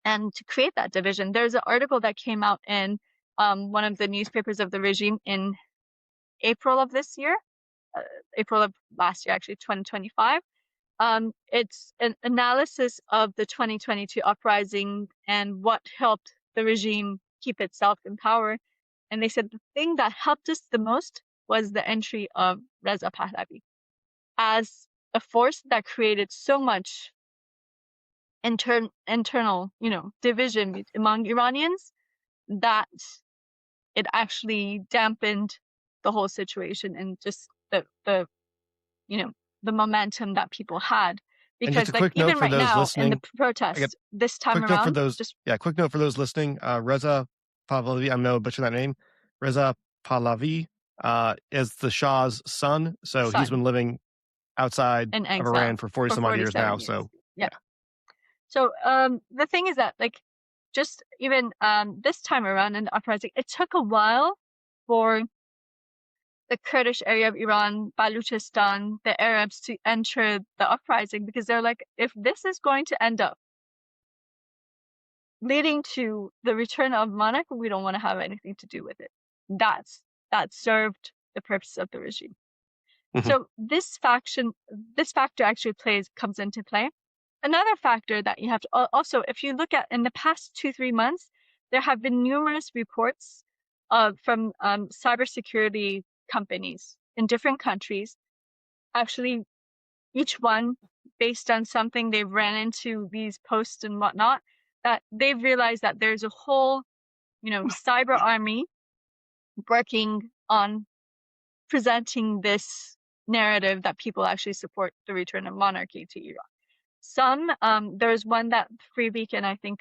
Speaker 4: and to create that division. There's an article that came out in one of the newspapers of the regime in April of this year, April of last year, actually 2025. It's an analysis of the 2022 uprising and what helped the regime keep itself in power. And they said the thing that helped us the most was the entry of Reza Pahlavi as a force that created so much internal, division among Iranians that it actually dampened the whole situation and just the momentum that people had. Because
Speaker 1: just a
Speaker 4: like
Speaker 1: quick note
Speaker 4: even
Speaker 1: for
Speaker 4: right
Speaker 1: those
Speaker 4: now in the
Speaker 1: listening.
Speaker 4: protest this time
Speaker 1: Quick note for
Speaker 4: around,
Speaker 1: those.
Speaker 4: just
Speaker 1: Quick note for those listening. Reza Pahlavi, I'm no butcher that name. Reza Pahlavi is the Shah's son, so he's been living outside
Speaker 4: in
Speaker 1: of
Speaker 4: exile
Speaker 1: Iran for 40 some odd years
Speaker 4: 47
Speaker 1: now.
Speaker 4: years.
Speaker 1: So
Speaker 4: Yeah. So the thing is that like just even this time around in the uprising, it took a while for the Kurdish area of Iran, Baluchistan, the Arabs to enter the uprising, because they're like, if this is going to end up leading to the return of monarchy, we don't want to have anything to do with it. That served the purpose of the regime. So this factor actually comes into play. Another factor that you have to also, if you look at in the past 2-3 months, there have been numerous reports from cybersecurity companies in different countries, actually each one based on something they've ran into, these posts and whatnot, that they've realized that there's a whole, cyber army working on presenting this narrative that people actually support the return of monarchy to Iran. There's one that Free Beacon, I think,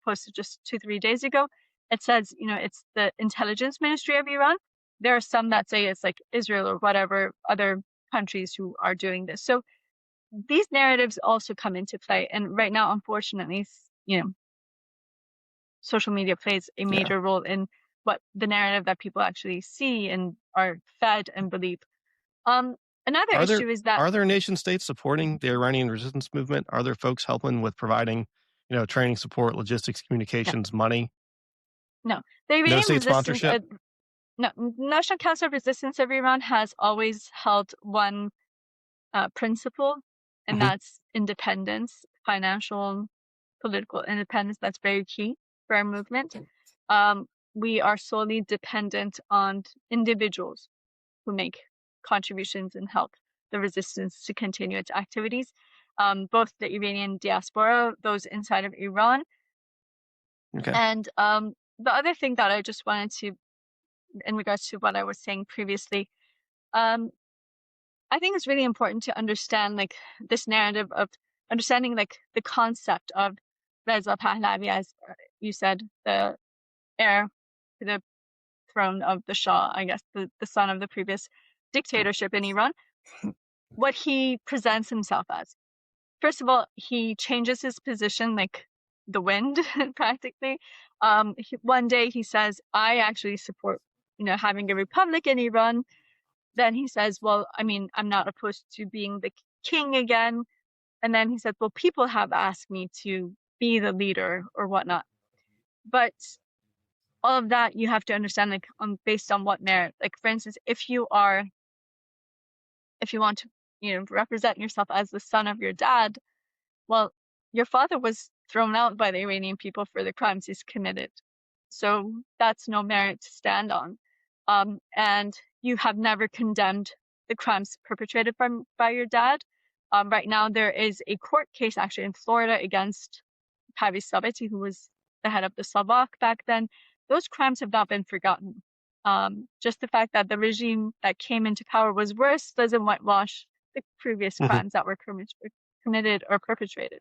Speaker 4: posted just 2-3 days ago. It says, it's the intelligence ministry of Iran. There are some that say it's like Israel or whatever other countries who are doing this. So these narratives also come into play. And right now, unfortunately, social media plays a major role in what the narrative that people actually see and are fed and believe. Another issue is that
Speaker 1: are there nation states supporting the Iranian resistance movement? Are there folks helping with providing, training support, logistics, communications, money?
Speaker 4: No, the Iranian
Speaker 1: no state
Speaker 4: resistance.
Speaker 1: sponsorship.
Speaker 4: No, National Council of Resistance of Iran has always held one principle, and that's independence, financial, political independence. That's very key for our movement. We are solely dependent on individuals who make contributions and help the resistance to continue its activities. Both the Iranian diaspora, those inside of Iran.
Speaker 1: Okay.
Speaker 4: And the other thing that I just wanted to, in regards to what I was saying previously, I think it's really important to understand like this narrative of understanding like the concept of Reza Pahlavi, as you said, the heir to the throne of the Shah, I guess the son of the previous dictatorship in Iran, what he presents himself as. First of all, he changes his position like the wind, practically. One day he says, I actually support, having a republic in Iran. Then he says, well, I mean, I'm not opposed to being the king again. And then he said, well, people have asked me to be the leader or whatnot. But all of that you have to understand, like, based on what merit. Like, for instance, if you want to, represent yourself as the son of your dad, well, your father was thrown out by the Iranian people for the crimes he's committed. So that's no merit to stand on. And you have never condemned the crimes perpetrated by your dad. Right now, there is a court case actually in Florida against Pavis Sabeti, who was the head of the Savak back then. Those crimes have not been forgotten. Just the fact that the regime that came into power was worse doesn't whitewash the previous crimes that were committed or perpetrated.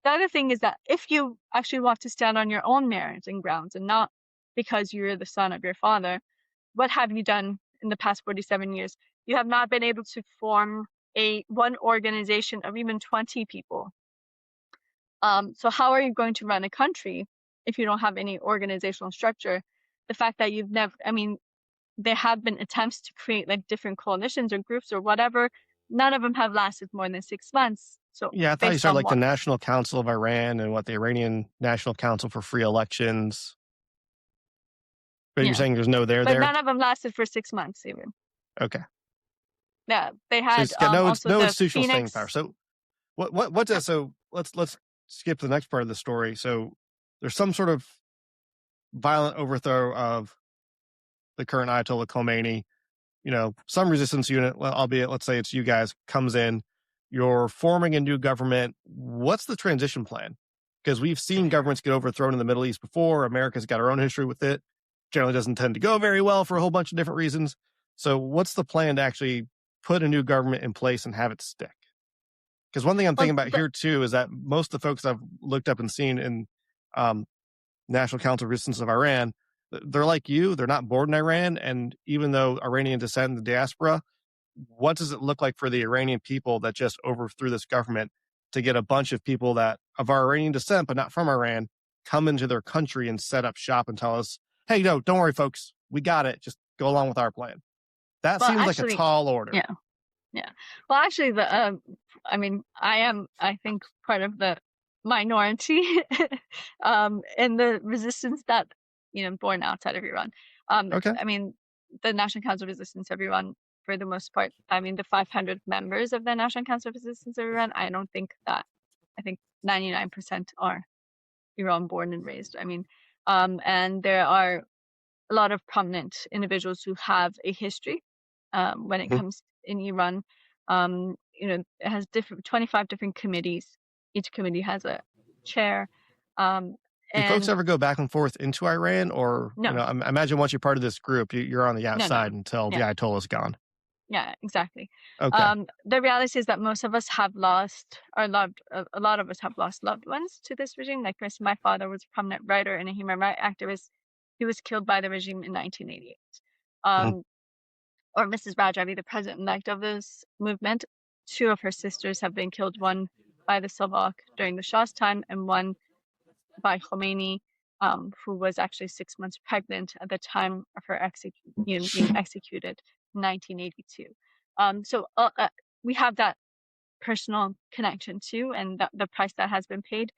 Speaker 4: The other thing is that if you actually want to stand on your own merits and grounds and not because you're the son of your father, what have you done in the past 47 years? You have not been able to form one organization of even 20 people. So how are you going to run a country if you don't have any organizational structure? The fact that you've never, there have been attempts to create like different coalitions or groups or whatever. None of them have lasted more than 6 months. So
Speaker 1: I thought you started like the National Council of Iran and the Iranian National Council for Free Elections. But you're saying there's no there.
Speaker 4: None of them lasted for 6 months even.
Speaker 1: Okay.
Speaker 4: Yeah, they had
Speaker 1: no
Speaker 4: also
Speaker 1: institutional
Speaker 4: Phoenix.
Speaker 1: staying power. So what's that? So let's skip to the next part of the story. So there's some sort of violent overthrow of the current Ayatollah Khomeini. Some resistance unit, albeit let's say it's you guys, comes in. You're forming a new government. What's the transition plan? Because we've seen governments get overthrown in the Middle East before. America's got our own history with it. Generally doesn't tend to go very well for a whole bunch of different reasons. So what's the plan to actually put a new government in place and have it stick? Because one thing I'm thinking about
Speaker 4: the-
Speaker 1: here too is that most of the folks I've looked up and seen in National Council of Resistance of Iran, they're like you. They're not born in Iran, and even though Iranian descent in the diaspora, what does it look like for the Iranian people that just overthrew this government to get a bunch of people that of our Iranian descent but not from Iran come into their country and set up shop and tell us, "Hey, no, don't worry, folks, we got it. Just go along with our plan." That
Speaker 4: well,
Speaker 1: seems like a
Speaker 4: actually,
Speaker 1: tall order.
Speaker 4: yeah. Yeah. Well, actually, I mean, I think, part of the minority in the resistance that, born outside of Iran.
Speaker 1: Okay.
Speaker 4: I mean, the National Council of Resistance of Iran, for the most part, I mean, the 500 members of the National Council of Resistance of Iran, I think 99% are Iran born and raised. I mean, and there are a lot of prominent individuals who have a history when it comes in Iran. It has 25 different committees. Each committee has a chair.
Speaker 1: Do folks
Speaker 4: And
Speaker 1: ever go back and forth into Iran, or
Speaker 4: no,
Speaker 1: I imagine once you're part of this group, you're on the
Speaker 4: no,
Speaker 1: outside until the
Speaker 4: yeah,
Speaker 1: Ayatollah's gone.
Speaker 4: yeah, exactly.
Speaker 1: Okay.
Speaker 4: The reality is that most of us have lost a lot of us have lost loved ones to this regime. Like, for instance, my father was a prominent writer and a human rights activist. He was killed by the regime in 1988. Or Mrs. Rajavi, the president-elect of this movement, 2 of her sisters have been killed, one by the Savak during the Shah's time and one by Khomeini, who was actually 6 months pregnant at the time of her being executed in 1982. So we have that personal connection too, and the price that has been paid.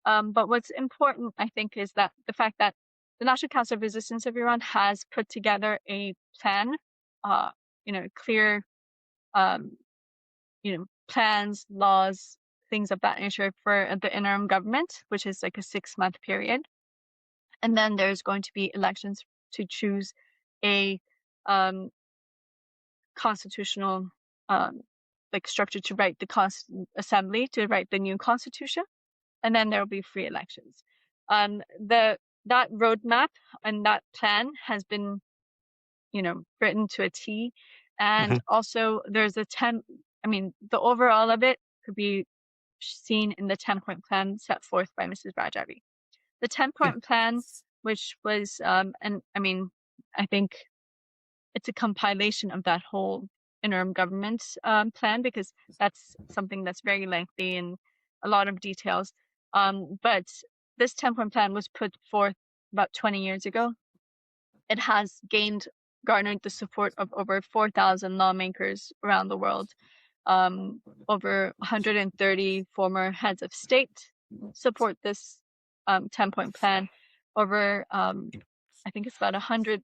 Speaker 4: But what's important, I think, is that the fact that the National Council of Resistance of Iran has put together a plan, clear, plans, laws, things of that nature for the interim government, which is like a 6-month period. And then there's going to be elections to choose a constitutional structure to write the assembly to write the new constitution, and then there will be free elections. That roadmap and that plan has been, written to a T, and also there's the overall of it could be seen in the 10-point plan set forth by Mrs. Rajavi. The 10-point plan, which was, I think it's a compilation of that whole interim government plan, because that's something that's very lengthy and a lot of details. But this 10-point plan was put forth about 20 years ago. It has garnered the support of over 4,000 lawmakers around the world. Over 130 former heads of state support this 10-point plan. Over, I think it's about 100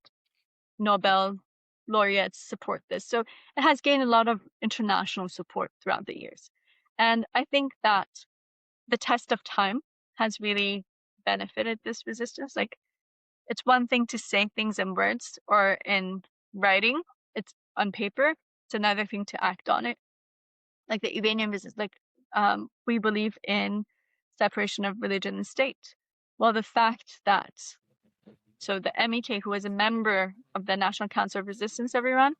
Speaker 4: Nobel laureates support this. So it has gained a lot of international support throughout the years. And I think that the test of time has really benefited this resistance. Like, it's one thing to say things in words or in writing, it's on paper. It's another thing to act on it. Like the Iranian resistance, we believe in separation of religion and state. Well, the fact that, so the MEK, who is a member of the National Council of Resistance of Iran,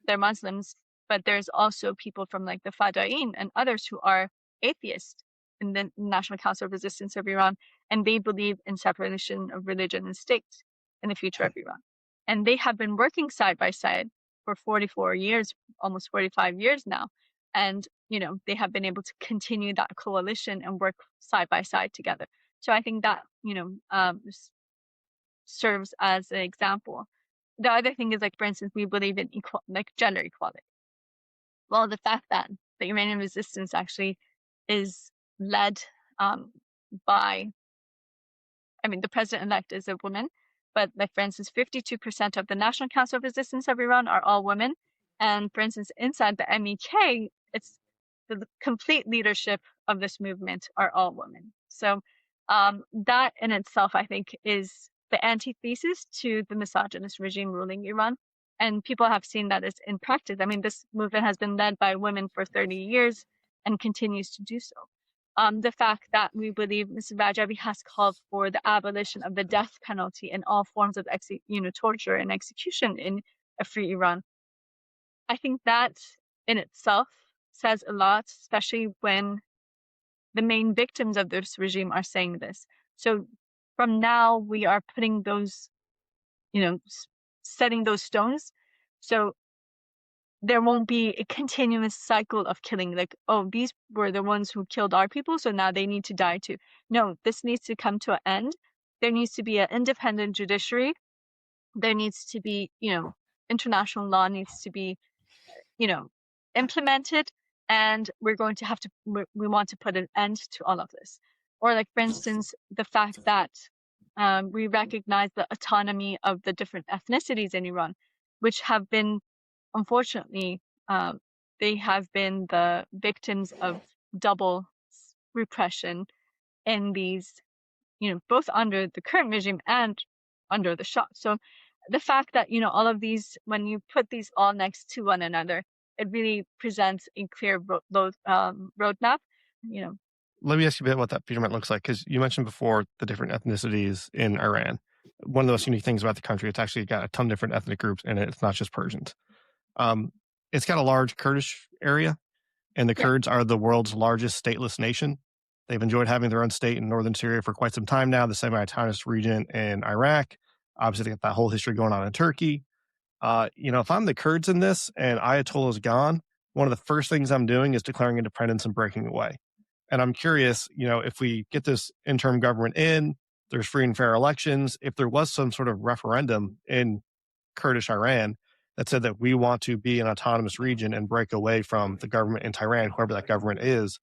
Speaker 4: they're Muslims, but there's also people from like the Fadain and others who are atheists in the National Council of Resistance of Iran, and they believe in separation of religion and state in the future of Iran. And they have been working side by side for 44 years, almost 45 years now. And, they have been able to continue that coalition and work side by side together. So I think that, serves as an example. The other thing is, like, for instance, we believe in gender equality. Well, the fact that the Iranian resistance actually is led by, the president-elect is a woman, but like, for instance, 52% of the National Council of Resistance of Iran are all women. And for instance, inside the MEK, it's the complete leadership of this movement are all women. So that in itself, I think, is the antithesis to the misogynist regime ruling Iran. And people have seen that as in practice. This movement has been led by women for 30 years and continues to do so. The fact that we believe Mr. Rajavi has called for the abolition of the death penalty and all forms of torture and execution in a free Iran. I think that in itself says a lot, especially when the main victims of this regime are saying this. So from now, we are putting those, setting those stones. So there won't be a continuous cycle of killing, like, oh, these were the ones who killed our people, so now they need to die too. No, this needs to come to an end. There needs to be an independent judiciary. There needs to be, international law needs to be, implemented, and we're going to have to, we want to put an end to all of this. Or like, for instance, the fact that we recognize the autonomy of the different ethnicities in Iran, which have been, unfortunately, they have been the victims of double repression in these, both under the current regime and under the Shah. So the fact that, all of these, when you put these all next to one another, it really presents a clear roadmap,
Speaker 1: Let me ask you a bit what that future looks like, because you mentioned before the different ethnicities in Iran. One of the most unique things about the country, it's actually got a ton of different ethnic groups in it. It's not just Persians. It's got a large Kurdish area, and the Kurds are the world's largest stateless nation. They've enjoyed having their own state in northern Syria for quite some time now, the semi-autonomous region in Iraq. Obviously, they got that whole history going on in Turkey. If I'm the Kurds in this and Ayatollah's gone, one of the first things I'm doing is declaring independence and breaking away. And I'm curious, if we get this interim government in, there's free and fair elections, if there was some sort of referendum in Kurdish Iran that said that we want to be an autonomous region and break away from the government in Tehran, whoever that government is,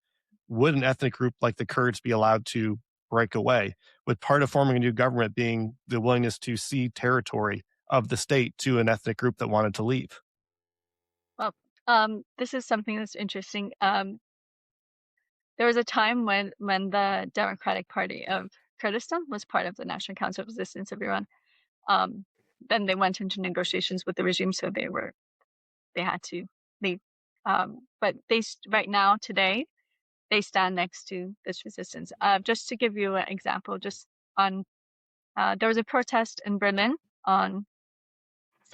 Speaker 1: would an ethnic group like the Kurds be allowed to break away? With part of forming a new government being the willingness to cede territory of the state to an ethnic group that wanted to leave?
Speaker 4: Well, this is something that's interesting. There was a time when the Democratic Party of Kurdistan was part of the National Council of Resistance of Iran. Then they went into negotiations with the regime, so they had to leave. But right now, today, they stand next to this resistance. Just to give you an example, there was a protest in Berlin on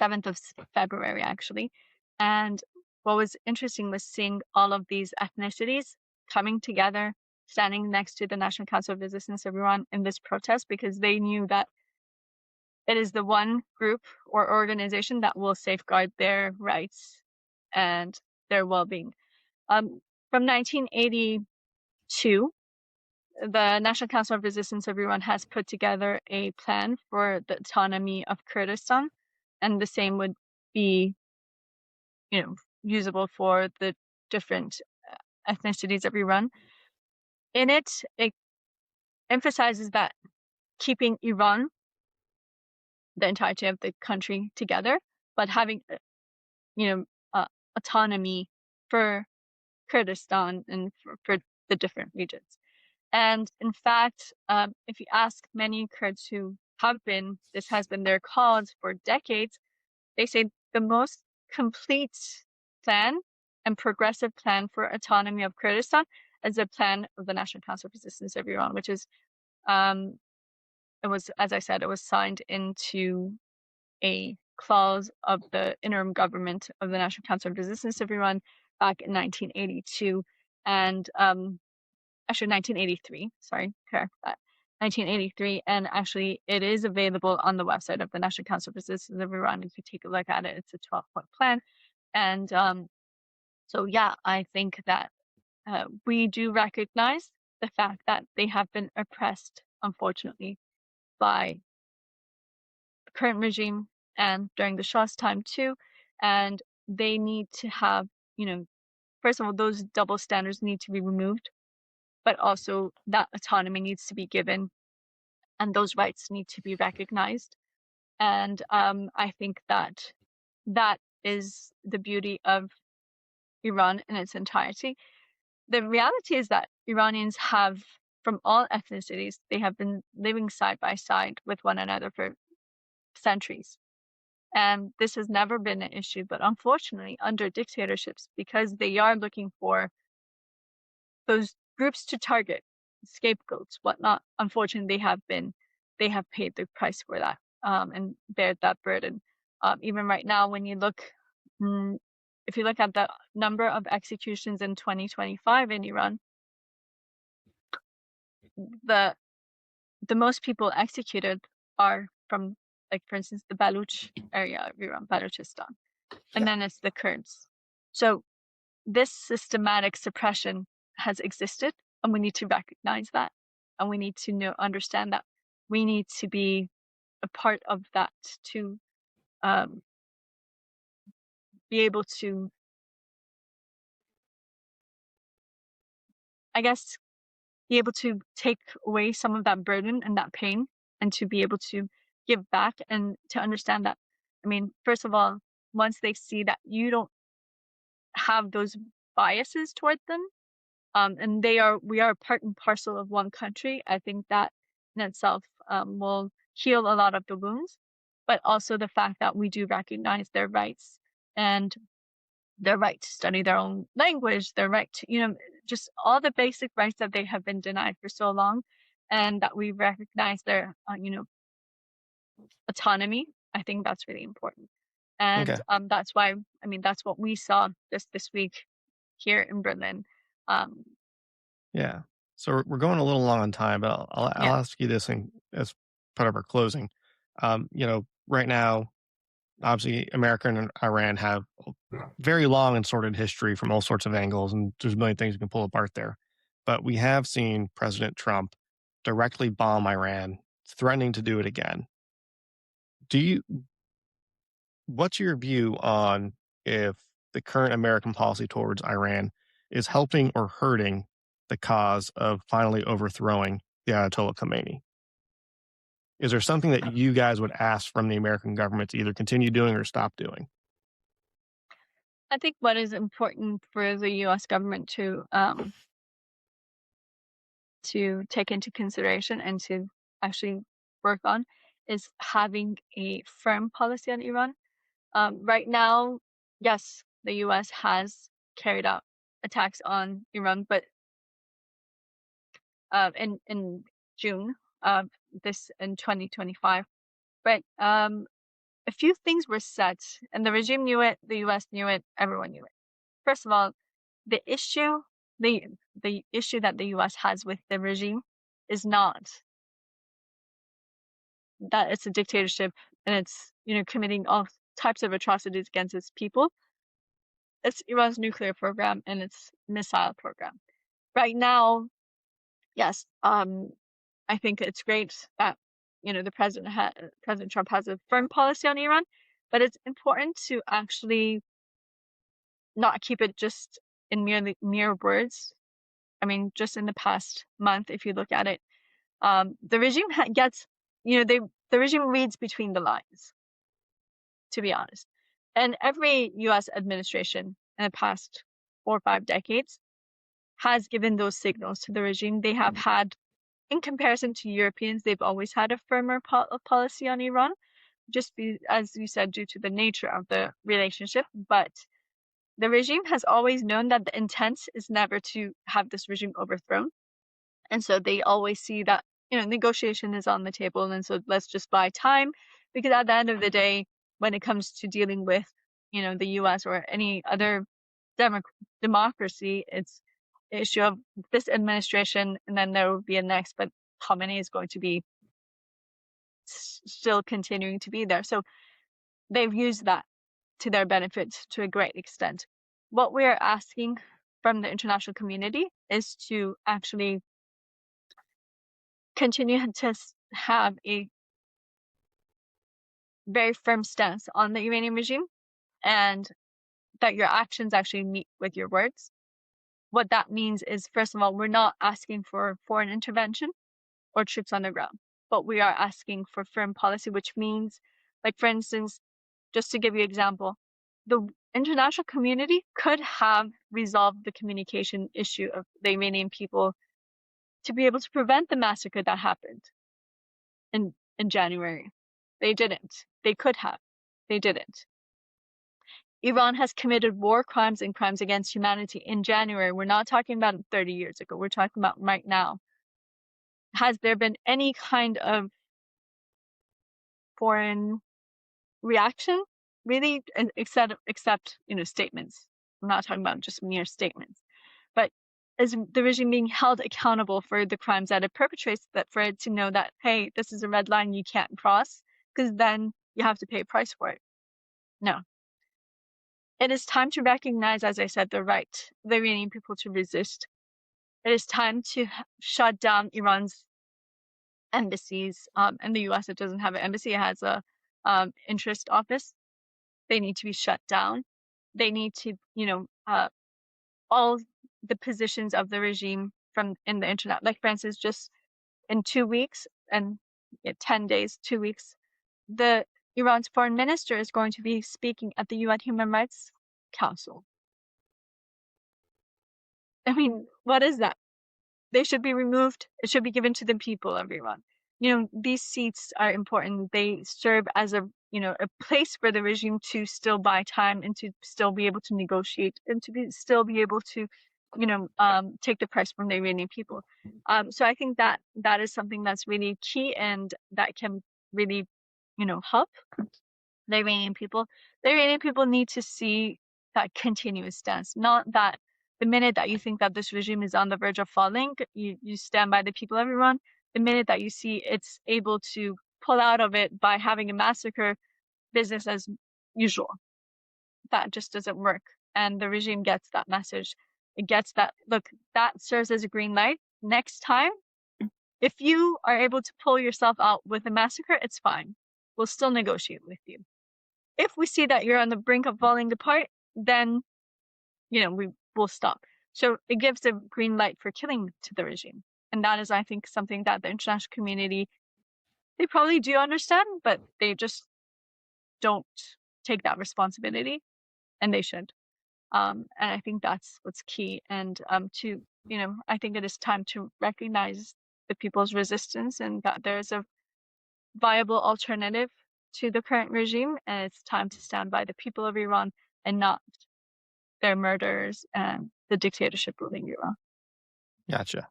Speaker 4: 7th of February, actually. And what was interesting was seeing all of these ethnicities coming together, standing next to the National Council of Resistance of Iran in this protest, because they knew that it is the one group or organization that will safeguard their rights and their well-being. From 1982, the National Council of Resistance of Iran has put together a plan for the autonomy of Kurdistan, and the same would be, usable for the different ethnicities of Iran. In it, it emphasizes that keeping Iran, the entirety of the country, together, but having, autonomy for Kurdistan and for the different regions. And in fact, if you ask many Kurds who this has been their cause for decades, they say the most complete plan and progressive plan for autonomy of Kurdistan is the plan of the National Council of Resistance of Iran, which is, it was, as I said, it was signed into a clause of the interim government of the National Council of Resistance of Iran back in 1982, and actually 1983, sorry, correct that. 1983, and actually it is available on the website of the National Council of Resistance of Iran. If you take a look at it, it's a 12-point plan. And so, yeah, I think that we do recognize the fact that they have been oppressed, unfortunately, by the current regime and during the Shah's time too. And they need to have, first of all, those double standards need to be removed, but also that autonomy needs to be given and those rights need to be recognized. And I think that is the beauty of Iran in its entirety. The reality is that Iranians have, from all ethnicities, they have been living side by side with one another for centuries. And this has never been an issue, but unfortunately, under dictatorships, because they are looking for those groups to target, scapegoats, whatnot, unfortunately, they have paid the price for that, and bared that burden. Even right now, when you look, if you look at the number of executions in 2025 in Iran, the most people executed are from, like, for instance, the Baluch area of Iran, Balochistan, and then it's the Kurds. So this systematic suppression has existed, and we need to recognize that, and we need to understand that. We need to be a part of that to be able to, I guess, be able to take away some of that burden and that pain, and to be able to give back, and to understand that, I mean, first of all, once they see that you don't have those biases toward them, and we are part and parcel of one country, I think that in itself will heal a lot of the wounds. But also the fact that we do recognize their rights, and their right to study their own language, their right to, just all the basic rights that they have been denied for so long, and that we recognize their, autonomy. I think that's really important. And that's why, I mean, that's what we saw just this week here in Berlin.
Speaker 1: Yeah. So we're going a little long on time, but I'll ask you this as part of our closing. Right now, obviously, America and Iran have a very long and sordid history from all sorts of angles, and there's a million things you can pull apart there. But we have seen President Trump directly bomb Iran, threatening to do it again. What's your view on if the current American policy towards Iran is helping or hurting the cause of finally overthrowing the Ayatollah Khomeini? Is there something that you guys would ask from the American government to either continue doing or stop doing?
Speaker 4: I think what is important for the U.S. government to take into consideration and to actually work on is having a firm policy on Iran. Right now, yes, the U.S. has carried out attacks on Iran, but in June of this in 2025, but a few things were set, and the regime knew it, the U.S. knew it, everyone knew it. First of all, the issue that the U.S. has with the regime is not that it's a dictatorship and it's committing all types of atrocities against its people. It's Iran's nuclear program and its missile program. Right now, yes, I think it's great that the President Trump has a firm policy on Iran, but it's important to actually not keep it just in mere words. I mean, just in the past month, if you look at it, the regime gets, the regime reads between the lines, to be honest. And every U.S. administration in the past 4 or 5 decades has given those signals to the regime. They have had, in comparison to Europeans, they've always had a firmer policy on Iran, as you said, due to the nature of the relationship. But the regime has always known that the intent is never to have this regime overthrown. And so they always see that, negotiation is on the table. And so let's just buy time, because at the end of the day, when it comes to dealing with, the U.S. or any other democracy, it's the issue of this administration, and then there will be a next, but Khamenei is going to be still continuing to be there. So they've used that to their benefit to a great extent. What we are asking from the international community is to actually continue to have a very firm stance on the Iranian regime, and that your actions actually meet with your words. What that means is, first of all, we're not asking for foreign intervention or troops on the ground, but we are asking for firm policy, which means, like, for instance, just to give you an example, the international community could have resolved the communication issue of the Iranian people to be able to prevent the massacre that happened in January. They didn't. They could have. They didn't. Iran has committed war crimes and crimes against humanity in January. We're not talking about 30 years ago. We're talking about right now. Has there been any kind of foreign reaction? really except statements. I'm not talking about just mere statements, but is the regime being held accountable for the crimes that it perpetrates, that for it to know that, hey, this is a red line you can't cross, because then you have to pay a price for it. No. It is time to recognize, as I said, the right of the Iranian people to resist. It is time to shut down Iran's embassies. In the U.S., it doesn't have an embassy. It has a interest office. They need to be shut down. They need to, all the positions of the regime in the internet. Like, for instance, just in 2 weeks and 10 days, 2 weeks, Iran's foreign minister is going to be speaking at the UN Human Rights Council. I mean, what is that? They should be removed. It should be given to the people of Iran. These seats are important. They serve as a place for the regime to still buy time and to still be able to negotiate and to still be able to, take the price from the Iranian people. So I think that is something that's really key and that can really, help the Iranian people. The Iranian people need to see that continuous stance, not that the minute that you think that this regime is on the verge of falling, you stand by the people of Iran. The minute that you see it's able to pull out of it by having a massacre, business as usual. That just doesn't work. And the regime gets that message. It gets that, look, that serves as a green light. Next time, if you are able to pull yourself out with a massacre, it's fine. We'll still negotiate with you. If we see that you're on the brink of falling apart, then, we will stop. So it gives a green light for killing to the regime. And that is, I think, something that the international community, they probably do understand, but they just don't take that responsibility, and they should. And I think that's what's key. And I think it is time to recognize the people's resistance and that there's a viable alternative to the current regime, and it's time to stand by the people of Iran and not their murderers and the dictatorship ruling Iran.
Speaker 1: Gotcha.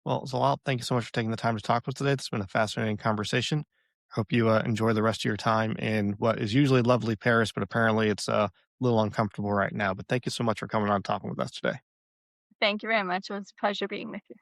Speaker 1: Well, Zalal, thank you so much for taking the time to talk with us today. It's been a fascinating conversation. Hope you enjoy the rest of your time in what is usually lovely Paris, but apparently it's a little uncomfortable right now. But thank you so much for coming on and talking with us today.
Speaker 4: Thank you very much. It was a pleasure being with you.